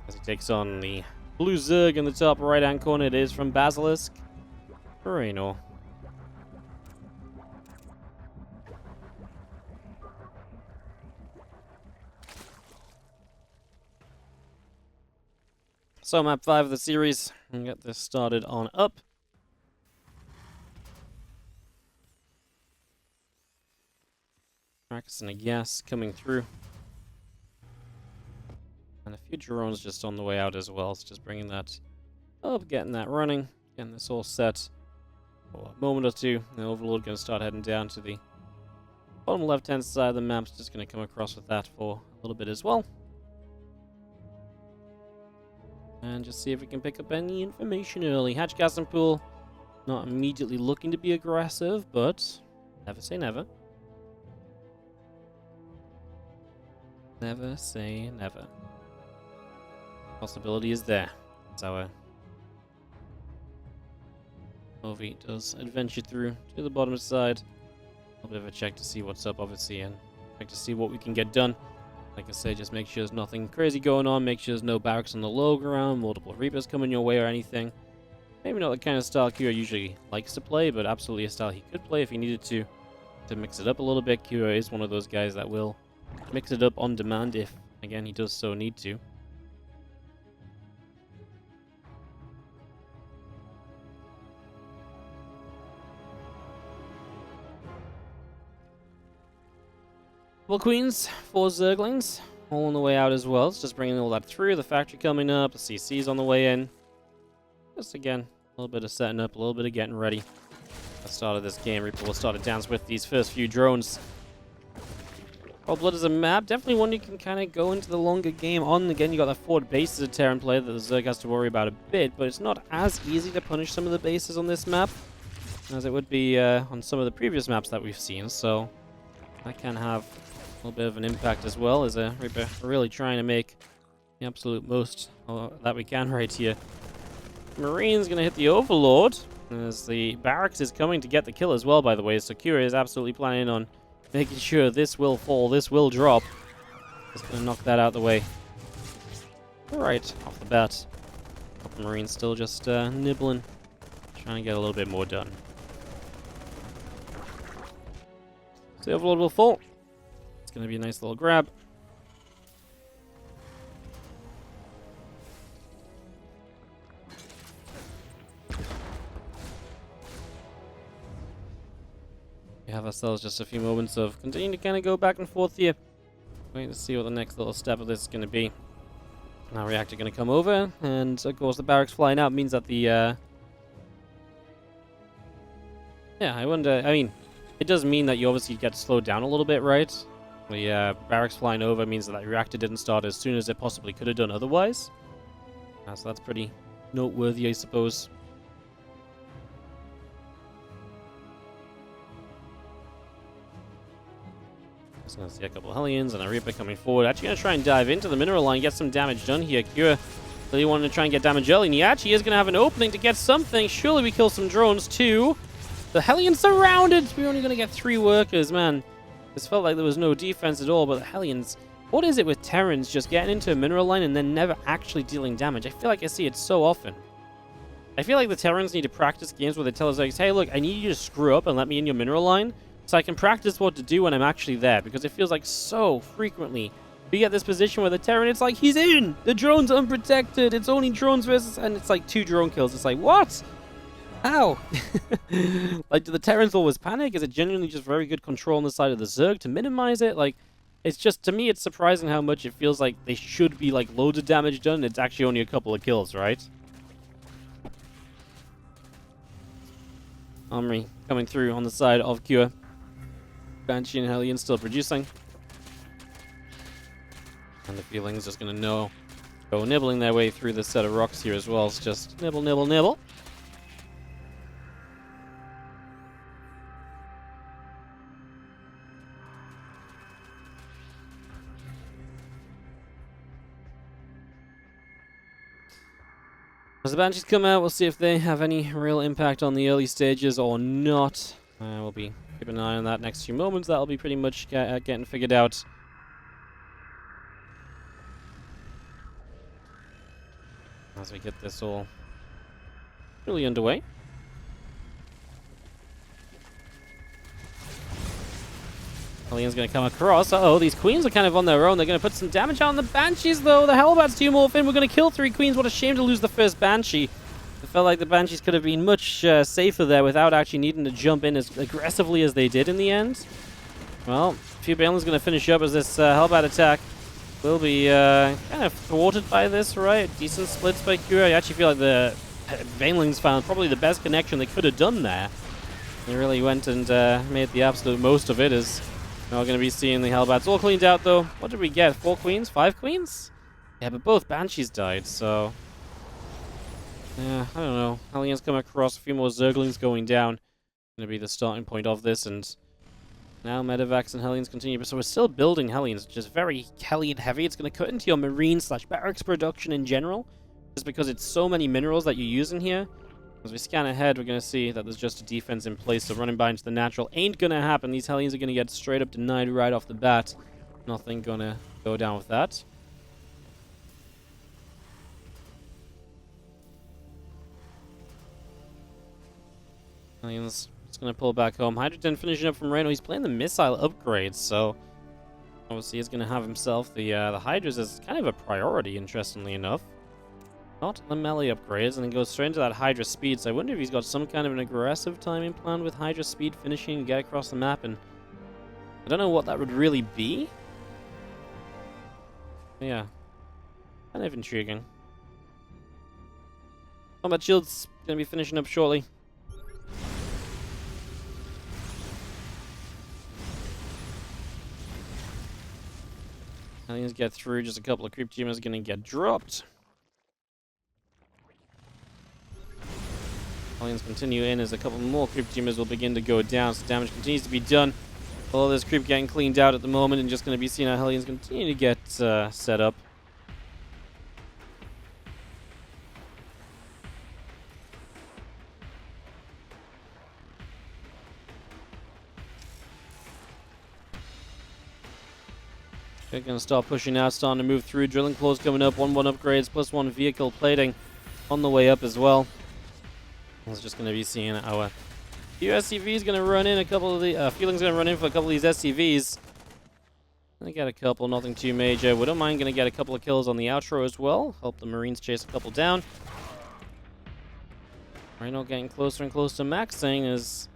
as he takes on the blue Zerg in the top right-hand corner. It is from Basilisk for Reynor. So map 5 of the series, and get this started on up. Marcus and a gas coming through. And a few drones just on the way out as well, so just bringing that up, getting that running, getting this all set for a moment or two. The Overlord going to start heading down to the bottom left-hand side of the map. Just going to come across with that for little bit as well. And just see if we can pick up any information early. Hatch, gas, and pool. Not immediately looking to be aggressive, but never say never. Never say never. Possibility is there. That's our Ovi does adventure through to the bottom side. A little bit of a check to see what's up, obviously, and check to see what we can get done. Like I say, just make sure there's nothing crazy going on. Make sure there's no barracks on the low ground, multiple Reapers coming your way or anything. Maybe not the kind of style Cure usually likes to play, but absolutely a style he could play if he needed to mix it up a little bit. Cure is one of those guys that will mix it up on demand if, again, he does so need to. Well, Queens, 4 Zerglings, all on the way out as well. It's just bringing all that through. The factory coming up, the CC's on the way in. Just again, a little bit of setting up, a little bit of getting ready. At the start of this game, Reaper will start to dance with these first few drones. Cold Blood is a map, definitely one you can kind of go into the longer game on. Again, you got that forward bases of Terran play that the Zerg has to worry about a bit, but it's not as easy to punish some of the bases on this map as it would be on some of the previous maps that we've seen. So that can have a little bit of an impact as well, as a Reaper really trying to make the absolute most that we can right here. Marine's going to hit the Overlord, as the barracks is coming to get the kill as well, by the way. So Cure is absolutely planning on making sure this will fall, this will drop. Just going to knock that out the way. Right off the bat. The Marine's still just nibbling, trying to get a little bit more done. So the Overlord will fall. It's going to be a nice little grab. We have ourselves just a few moments of continuing to kind of go back and forth here. Waiting to see what the next little step of this is going to be. Now reactor going to come over, and of course the barracks flying out means that the yeah, I wonder, I mean, it does mean that you obviously get slowed down a little bit, right? The barracks flying over means that reactor didn't start as soon as it possibly could have done otherwise. So that's pretty noteworthy, I suppose. Just going to see a couple of Hellions and a Reaper coming forward. Actually going to try and dive into the mineral line, get some damage done here. Cure really wanted to try and get damage early, and he actually is going to have an opening to get something. Surely we kill some drones too. The Hellions surrounded! We're only going to get 3 workers, man. This felt like there was no defense at all, but the Hellions... What is it with Terrans just getting into a mineral line and then never actually dealing damage? I feel like I see it so often. I feel like the Terrans need to practice games where they tell us, like, hey, look, I need you to screw up and let me in your mineral line so I can practice what to do when I'm actually there, because it feels like so frequently we get this position where the Terran, it's like, he's in! The drone's unprotected! It's only drones versus... And it's like 2 drone kills. It's like, what? How? Like, do the Terrans always panic? Is it genuinely just very good control on the side of the Zerg to minimize it? Like, it's just, to me, it's surprising how much it feels like they should be, like, loads of damage done. It's actually only a couple of kills, right? Omri coming through on the side of Cure. Banshee and Hellion still producing. And the Feeling's just going to go nibbling their way through this set of rocks here as well. It's just nibble, nibble, nibble. As the Banshees come out, we'll see if they have any real impact on the early stages or not. We'll be keeping an eye on that next few moments. That'll be pretty much getting figured out. As we get this all really underway. Helion's going to come across. Uh-oh, these Queens are kind of on their own. They're going to put some damage out on the Banshees, though. The Hellbats do morph in. We're going to kill 3 Queens. What a shame to lose the first Banshee. It felt like the Banshees could have been much safer there without actually needing to jump in as aggressively as they did in the end. Well, a few Banelin's going to finish up as this Hellbat attack will be kind of thwarted by this, right? Decent splits by Cure. I actually feel like the Banelings found probably the best connection they could have done there. They really went and made the absolute most of it as We're going to be seeing the Hellbats all cleaned out, though. What did we get? 4 queens? 5 queens? Yeah, but both Banshees died, so... yeah, I don't know. Hellions come across, a few more Zerglings going down. Going to be the starting point of this, and... now Medivacs and Hellions continue. So we're still building Hellions, which is very Hellion heavy. It's going to cut into your Marine/Barracks production in general, just because it's so many minerals that you use in here. As we scan ahead, we're going to see that there's just a defense in place, so running by into the natural ain't going to happen. These Hellions are going to get straight up denied right off the bat. Nothing going to go down with that. Hellions just going to pull back home. Hydrogen finishing up from Reynor. He's playing the missile upgrades, so obviously he's going to have himself the Hydras as kind of a priority, interestingly enough. Not the melee upgrades, and then goes straight into that Hydra speed. So I wonder if he's got some kind of an aggressive timing plan with Hydra speed finishing and get across the map. And I don't know what that would really be. But yeah, kind of intriguing. Combat Shield's going to be finishing up shortly. Hellions get through. Just a couple of creep teamers going to get dropped. Hellions continue in as a couple more creep teamers will begin to go down, so damage continues to be done. All this creep getting cleaned out at the moment, and just going to be seeing how Hellions continue to get set up. They're going to start pushing out, starting to move through. Drilling claws coming up, 1/1 upgrades, +1 vehicle plating on the way up as well. It's just going to be seeing our few SCVs going to run in, a couple of the Feeling's going to run in for a couple of these SCVs. They get a couple, nothing too major. We don't mind going to get a couple of kills on the outro as well. Help the Marines chase a couple down. Reynor getting closer and closer to maxing is,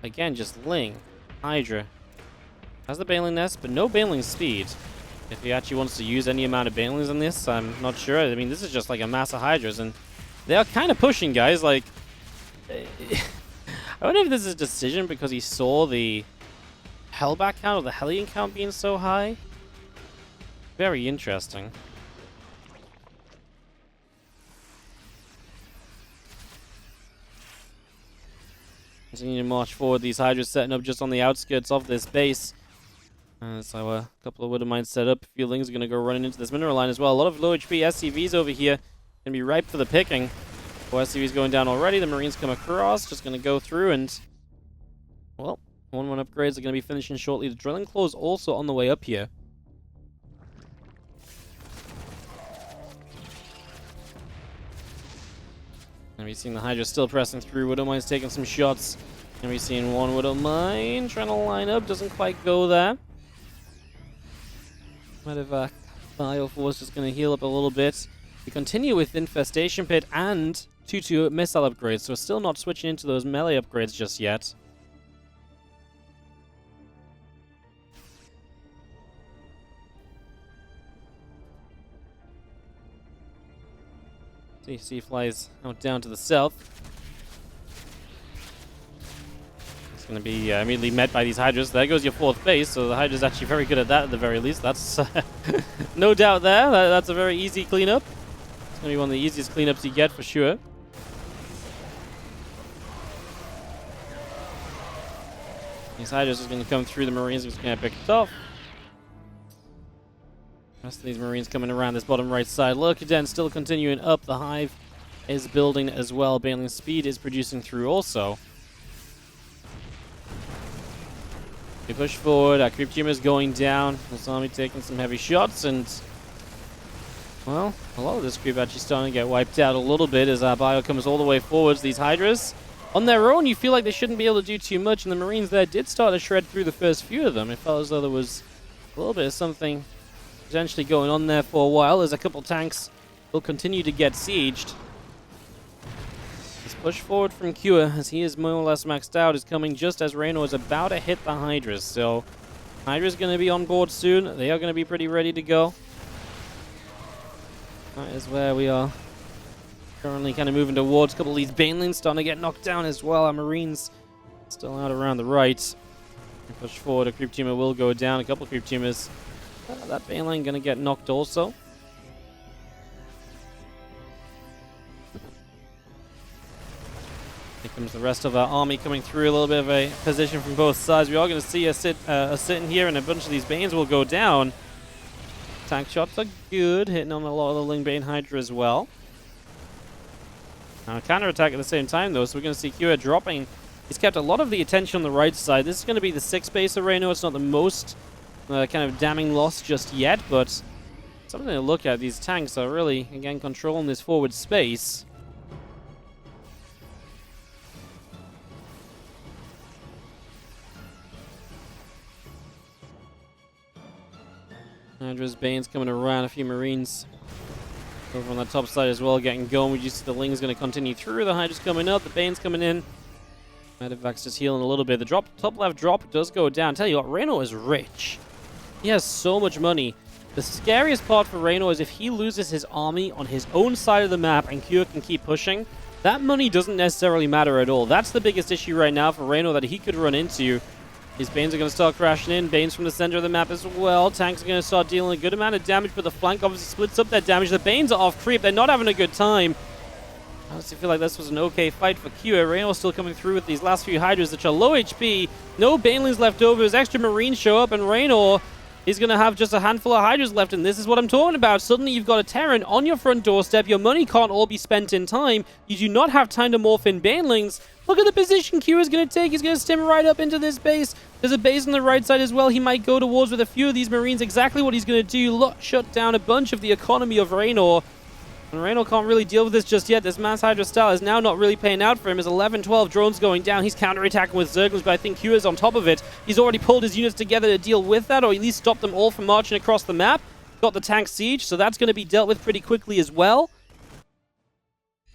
again, just Ling, Hydra. Has the Baneling Nest, but no Baneling speed. If he actually wants to use any amount of Banelings in this, I'm not sure. I mean, this is just like a mass of Hydras, and they are kind of pushing, guys. Like, I wonder if this is a decision because he saw the Hellbat count or the Hellion count being so high. Very interesting. Continue to march forward. These Hydras setting up just on the outskirts of this base. So a couple of Widowmines set up. A few Lings are going to go running into this mineral line as well. A lot of low HP SCVs over here. Going to be ripe for the picking. 4 SCVs going down already. The Marines come across. Just going to go through and... well, 1/1 upgrades are going to be finishing shortly. The Drilling Claws also on the way up here. And we're seeing the Hydra still pressing through. Widowmine's taking some shots. And we're seeing one Widowmine trying to line up. Doesn't quite go there. Medevac Bioforce just going to heal up a little bit. We continue with Infestation Pit and 2/2 missile upgrades. So we're still not switching into those melee upgrades just yet. CC flies out down to the south. It's going to be immediately met by these Hydras. There goes your 4th base, so the Hydra's actually very good at that at the very least. That's no doubt there. That's a very easy cleanup. It's going to be one of the easiest cleanups you get for sure. These Hydras are going to come through. The Marines are just going to pick it off. Rest of these Marines coming around this bottom right side. Lurkaden still continuing up. The Hive is building as well. Baneling Speed is producing through also. They push forward. Our Creep Team is going down. This army taking some heavy shots, and well, a lot of this creep actually starting to get wiped out a little bit as our Bio comes all the way forwards. These Hydras, on their own, you feel like they shouldn't be able to do too much, and the Marines there did start to shred through the first few of them. It felt as though there was a little bit of something potentially going on there for a while, as a couple tanks will continue to get sieged. This push forward from Cure, as he is more or less maxed out, is coming just as Reynor is about to hit the Hydras. So Hydra's going to be on board soon. They are going to be pretty ready to go. That is where we are currently kind of moving towards. A couple of these Banelings starting to get knocked down as well. Our Marines still out around the right. Push forward, a creep teamer will go down. A couple creep teamers. That Bane lane gonna get knocked also. Here comes the rest of our army coming through. A little bit of a position from both sides. We are going to see a sit in here, and a bunch of these Banes will go down. Tank shots are good, hitting on a lot of the Ling Bane Hydra as well. Now a counter-attack at the same time though, so we're going to see Cure dropping. He's kept a lot of the attention on the right side. This is going to be the 6th base of Reynor. It's not the most kind of damning loss just yet, but something to look at. These tanks are really, again, controlling this forward space. Hydra's Bane's coming around, a few Marines over on the top side as well, getting going. We just see the Ling's going to continue through. The Hydra's coming up, the Bane's coming in. Medivac's just healing a little bit. The top left drop does go down. Tell you what, Reynor is rich. He has so much money. The scariest part for Reynor is if he loses his army on his own side of the map and Cure can keep pushing, that money doesn't necessarily matter at all. That's the biggest issue right now for Reynor that he could run into. These Banes are going to start crashing in. Banes from the center of the map as well. Tanks are going to start dealing a good amount of damage, but the flank obviously splits up that damage. The Banes are off creep. They're not having a good time. I honestly feel like this was an okay fight for Cure. Reynor still coming through with these last few Hydras, which are low HP. No Banelings left over. His extra Marines show up, and Reynor is going to have just a handful of Hydras left, and this is what I'm talking about. Suddenly you've got a Terran on your front doorstep. Your money can't all be spent in time. You do not have time to morph in Banelings. Look at the position Cure is going to take. He's going to stim right up into this base. There's a base on the right side as well. He might go towards with a few of these Marines. Exactly what he's going to do. Look, shut down a bunch of the economy of Reynor. And Reynor can't really deal with this just yet. This Mass Hydra style is now not really paying out for him. His 11, 12 drones going down. He's counterattacking with Zerglings, but I think Cure is on top of it. He's already pulled his units together to deal with that, or at least stop them all from marching across the map. Got the tank siege, so that's going to be dealt with pretty quickly as well.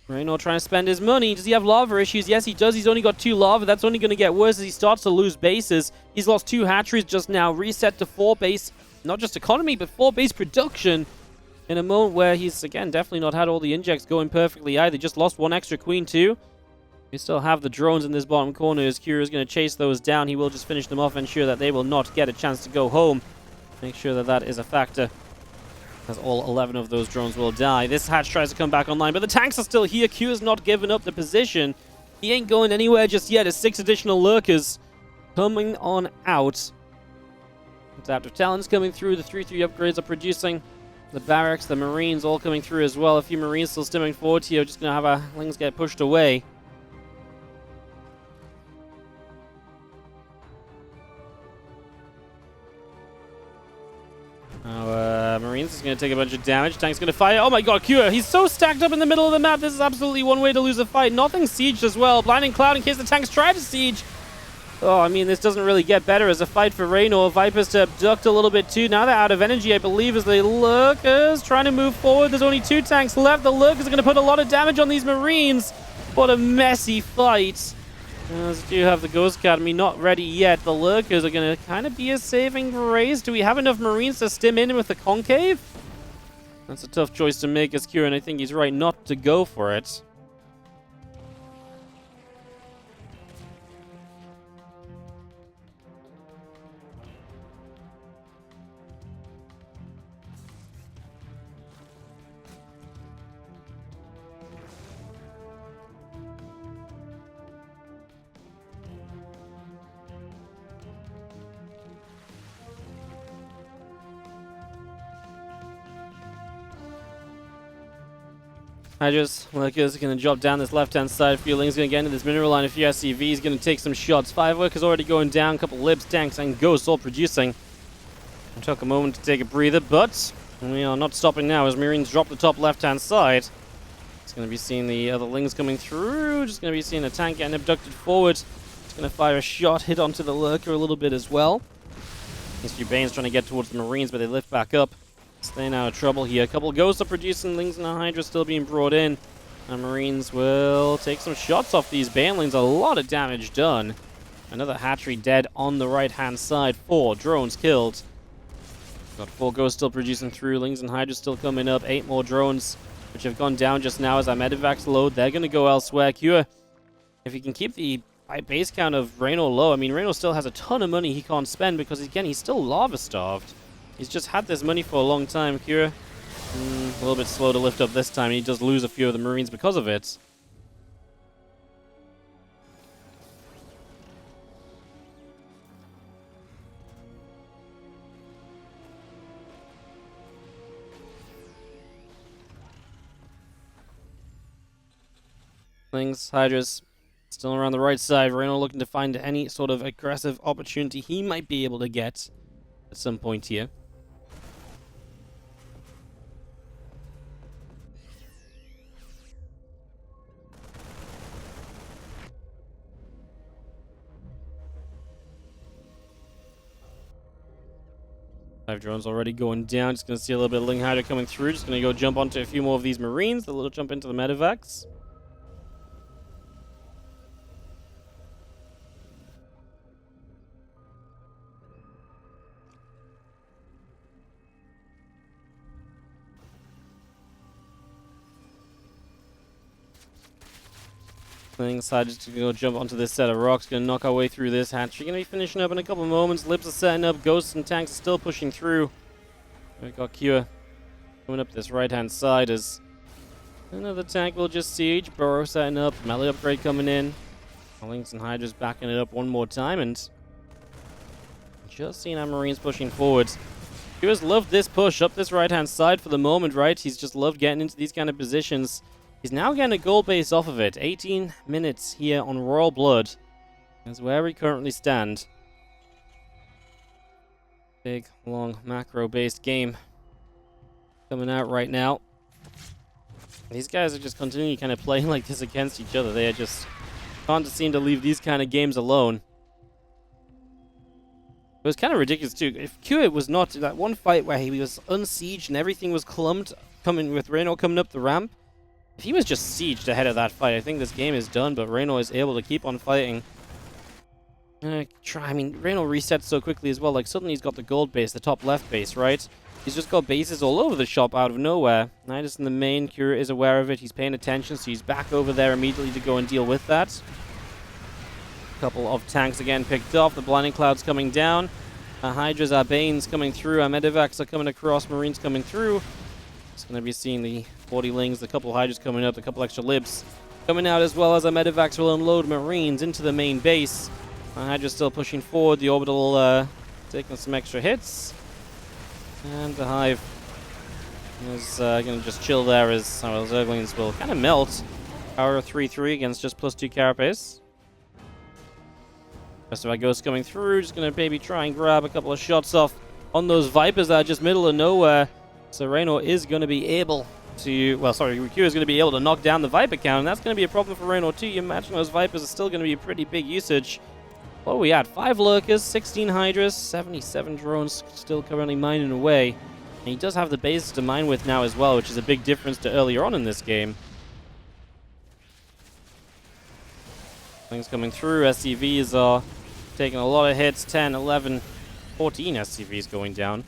Reynor trying to spend his money. Does he have lava issues? Yes, he does. He's only got 2 lava. That's only going to get worse as he starts to lose bases. He's lost 2 hatcheries just now. Reset to 4 base, not just economy, but 4 base production. In a moment where he's, again, definitely not had all the injects going perfectly either. Just lost 1 extra queen, too. We still have the drones in this bottom corner. As Cure is going to chase those down. He will just finish them off and ensure that they will not get a chance to go home. Make sure that that is a factor, as all 11 of those drones will die. This hatch tries to come back online, but the tanks are still here. Cure's not giving up the position. He ain't going anywhere just yet. As 6 additional lurkers coming on out. Adaptive Talons coming through. The 3-3 upgrades are producing. The barracks, the Marines all coming through as well. A few Marines still stimming forward here. Just going to have our Lings get pushed away. Now, Marines is going to take a bunch of damage. Tank's going to fire. Oh my god, Cure! He's so stacked up in the middle of the map. This is absolutely one way to lose a fight. Nothing sieged as well. Blinding Cloud in case the tanks try to siege. Oh, I mean, this doesn't really get better as a fight for Reynor. Vipers to abduct a little bit too. Now they're out of energy, I believe, as the Lurkers trying to move forward. There's only 2 tanks left. The Lurkers are going to put a lot of damage on these Marines. What a messy fight. As we do have the Ghost Academy not ready yet. The Lurkers are going to kind of be a saving grace. Do we have enough Marines to stim in with the Concave? That's a tough choice to make as Cure, and I think he's right not to go for it. Hydras, Lurkers are going to drop down this left-hand side. Fueling's going to get into this mineral line. A few SCVs going to take some shots. 5 Lurkers already going down. A couple Libs, Tanks, and Ghosts all producing. It took a moment to take a breather, but we are not stopping now as Marines drop the top left-hand side. It's going to be seeing the other Lings coming through. Just going to be seeing a tank getting abducted forward. It's going to fire a shot, hit onto the Lurker a little bit as well. These few Banes trying to get towards the Marines, but they lift back up. Staying out of trouble here. A couple of Ghosts are producing. Lings and the Hydra still being brought in. And Marines will take some shots off these Banelings. A lot of damage done. Another hatchery dead on the right-hand side. 4 drones killed. Got 4 Ghosts still producing through. Lings and Hydra still coming up. 8 more drones, which have gone down just now as our Medivacs load. They're going to go elsewhere. Cure, if he can keep the base count of Reynor low. I mean, Reynor still has a ton of money he can't spend because, again, he's still lava-starved. He's just had this money for a long time. Cure, a little bit slow to lift up this time. He does lose a few of the Marines because of it. Hydras still around the right side. Reynor looking to find any sort of aggressive opportunity he might be able to get at some point here. Five drones already going down. Just going to see a little bit of Ling Hydra coming through. Just going to go jump onto a few more of these Marines. A little jump into the medevacs. Decided just to go jump onto this set of rocks. Gonna knock our way through this hatch. We're gonna be finishing up in a couple of moments. Libs are setting up. Ghosts and tanks are still pushing through. We've got Cure coming up this right-hand side as another tank will just siege. Burrow setting up. Melee upgrade coming in. Lynx and Hydras backing it up one more time, and just seeing our Marines pushing forwards. Cure's loved this push up this right-hand side for the moment, right? He's just loved getting into these kind of positions. He's now getting a gold base off of it. 18 minutes here on Royal Blood. That's where we currently stand. Big, long, macro-based game coming out right now. These guys are just continuing kind of playing like this against each other. They are just can't seem to leave these kind of games alone. It was kind of ridiculous too. If Cure was not that one fight where he was unsieged and everything was clumped, coming with Reynor coming up the ramp, if he was just sieged ahead of that fight, I think this game is done, but Reynor is able to keep on fighting. I mean, Reynor resets so quickly as well. Like, suddenly he's got the gold base, the top left base, right? He's just got bases all over the shop out of nowhere. Nidus in the main, Cure is aware of it. He's paying attention, so he's back over there immediately to go and deal with that. A couple of tanks again picked off. The Blinding Cloud's coming down. Our Hydras, our Banes coming through. Our Medevacs are coming across. Marines coming through. It's going to be seeing the 40 Lings, a couple of Hydras coming up, a couple extra Libs coming out, as well as our Medevacs will unload Marines into the main base. Our Hydra's still pushing forward, the Orbital taking some extra hits. And the Hive is going to just chill there as our Zerglings will kind of melt. Power 3-3 against just +2 carapace. Rest of our Ghosts coming through, just going to maybe try and grab a couple of shots off on those Vipers that are just middle of nowhere. So Reynor is going to be able to, well, sorry, Cure is going to be able to knock down the Viper count, and that's going to be a problem for Reynor too. You imagine those Vipers are still going to be a pretty big usage. What are we at? 5 Lurkers, 16 Hydras, 77 drones still currently mining away. And he does have the bases to mine with now as well, which is a big difference to earlier on in this game. Things coming through. SCVs are taking a lot of hits. 10, 11, 14 SCVs going down.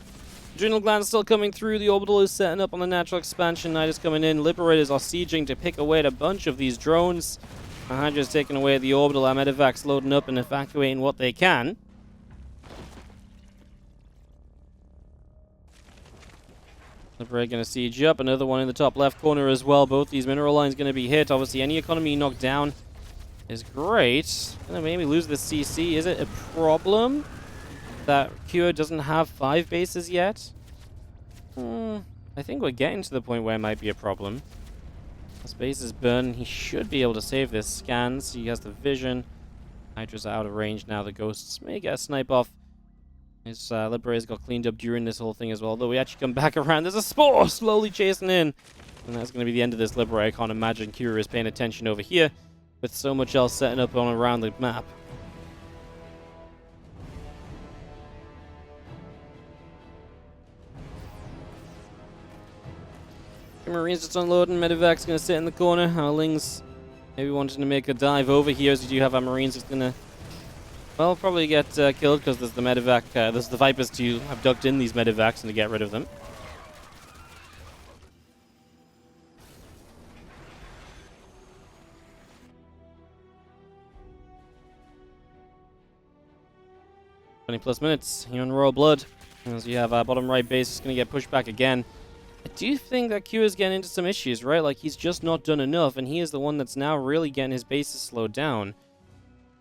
Adrenal Gland's still coming through. The Orbital is setting up on the natural expansion. Nidus coming in. Liberators are sieging to pick away at a bunch of these drones. Hydra's taking away the Orbital. Our Medevacs loading up and evacuating what they can. Liberator going to siege up. Another one in the top left corner as well. Both these mineral lines going to be hit. Obviously, any economy knocked down is great. Gonna maybe lose the CC. Is it a problem that Cure doesn't have 5 bases yet? I think we're getting to the point where it might be a problem. As bases burn, he should be able to save this. Scans, he has the vision. Hydra's out of range now. The Ghosts may get a snipe off. His Liberator's got cleaned up during this whole thing as well. Though we actually come back around. There's a Spore slowly chasing in. And that's going to be the end of this Liberator. I can't imagine Cure is paying attention over here with so much else setting up on around the map. Marines just unloading. Medevac's going to sit in the corner. Our Lings maybe wanting to make a dive over here, as we do have our Marines just going to, well, probably get killed because there's the Medevac, there's the Vipers to abduct in these Medevacs and to get rid of them. 20+ minutes here in Royal Blood. As you have our bottom right base is going to get pushed back again. I do think that Cure is getting into some issues, right? Like, he's just not done enough, and he is the one that's now really getting his bases slowed down.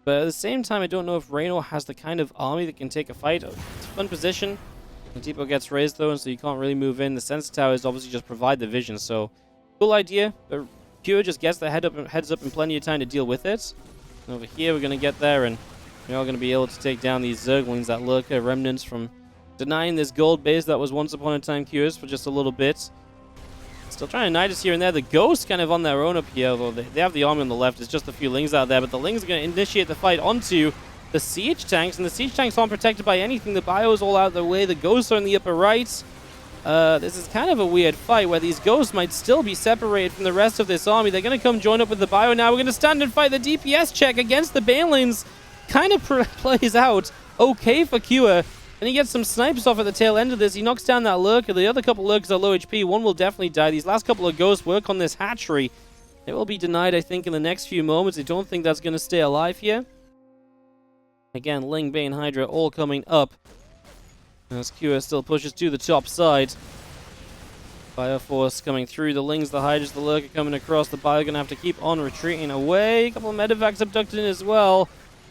But at the same time, I don't know if Reynor has the kind of army that can take a fight. It's a fun position. The depot gets raised, though, and so you can't really move in. The sensor towers obviously just provide the vision, so cool idea. But Cure just gets the heads up in plenty of time to deal with it. And over here, we're going to get there, and we're all going to be able to take down these Zerglings that lurk remnants from denying this gold base that was once upon a time Cure's for just a little bit. Still trying to knight us here and there. The Ghosts kind of on their own up here, although they have the army on the left. It's just a few Lings out there, but the Lings are going to initiate the fight onto the Siege Tanks, and the Siege Tanks aren't protected by anything. The Bio is all out of the way. The Ghosts are in the upper right. This is kind of a weird fight where these Ghosts might still be separated from the rest of this army. They're going to come join up with the Bio now. We're going to stand and fight. The DPS check against the Banelings kind of plays out okay for Cure. And he gets some snipes off at the tail end of this. He knocks down that Lurker. The other couple Lurkers are low HP. One will definitely die. These last couple of Ghosts work on this hatchery. It will be denied, I think, in the next few moments. I don't think that's going to stay alive here. Again, Ling, Bane, Hydra all coming up. As Cure still pushes to the top side. Fire Force coming through. The Lings, the Hydras, the Lurker coming across. The Bio going to have to keep on retreating away. A couple of Medivacs abducted in as well.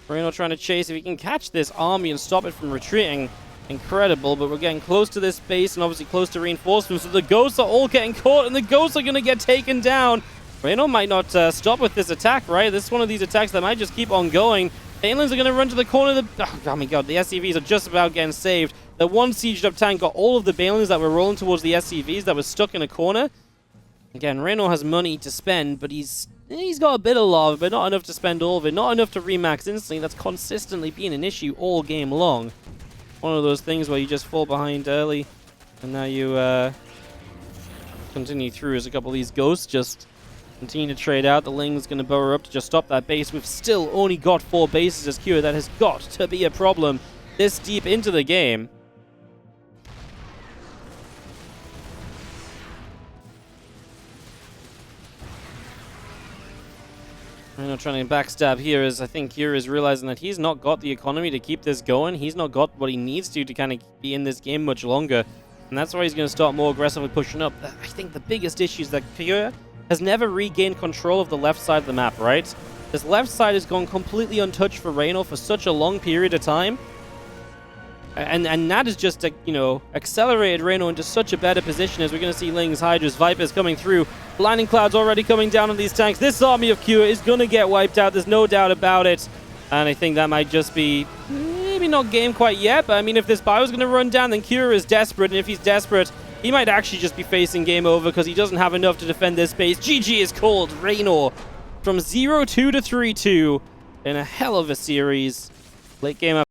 Reynor trying to chase. If he can catch this army and stop it from retreating, incredible. But we're getting close to this base and obviously close to reinforcements. So the Ghosts are all getting caught and the Ghosts are going to get taken down. Reynor might not stop with this attack, right? This is one of these attacks that might just keep on going. Banelings are going to run to the corner. Oh my god, the SCVs are just about getting saved. The one sieged up tank got all of the Banelings that were rolling towards the SCVs that was stuck in a corner. Again, Reynor has money to spend, but he's got a bit of love, but not enough to spend all of it. Not enough to remax instantly. That's consistently been an issue all game long. One of those things where you just fall behind early, and now you continue through as a couple of these Ghosts just continue to trade out. The Ling's going to burrow up to just stop that base. We've still only got 4 bases as Cure. That has got to be a problem this deep into the game. Reynor trying to backstab here as I think Cure is realizing that he's not got the economy to keep this going. He's not got what he needs to kind of be in this game much longer. And that's why he's going to start more aggressively pushing up. I think the biggest issue is that Cure has never regained control of the left side of the map, right? This left side has gone completely untouched for Reynor for such a long period of time. And that has just, you know, accelerated Reynor into such a better position as we're going to see Lings, Hydras, Vipers coming through. Blinding Clouds already coming down on these tanks. This army of Cure is going to get wiped out. There's no doubt about it. And I think that might just be maybe not game quite yet. But I mean, if this Bio is going to run down, then Cure is desperate. And if he's desperate, he might actually just be facing game over because he doesn't have enough to defend this base. GG is called. Reynor from 0-2 to 3-2 in a hell of a series. Late game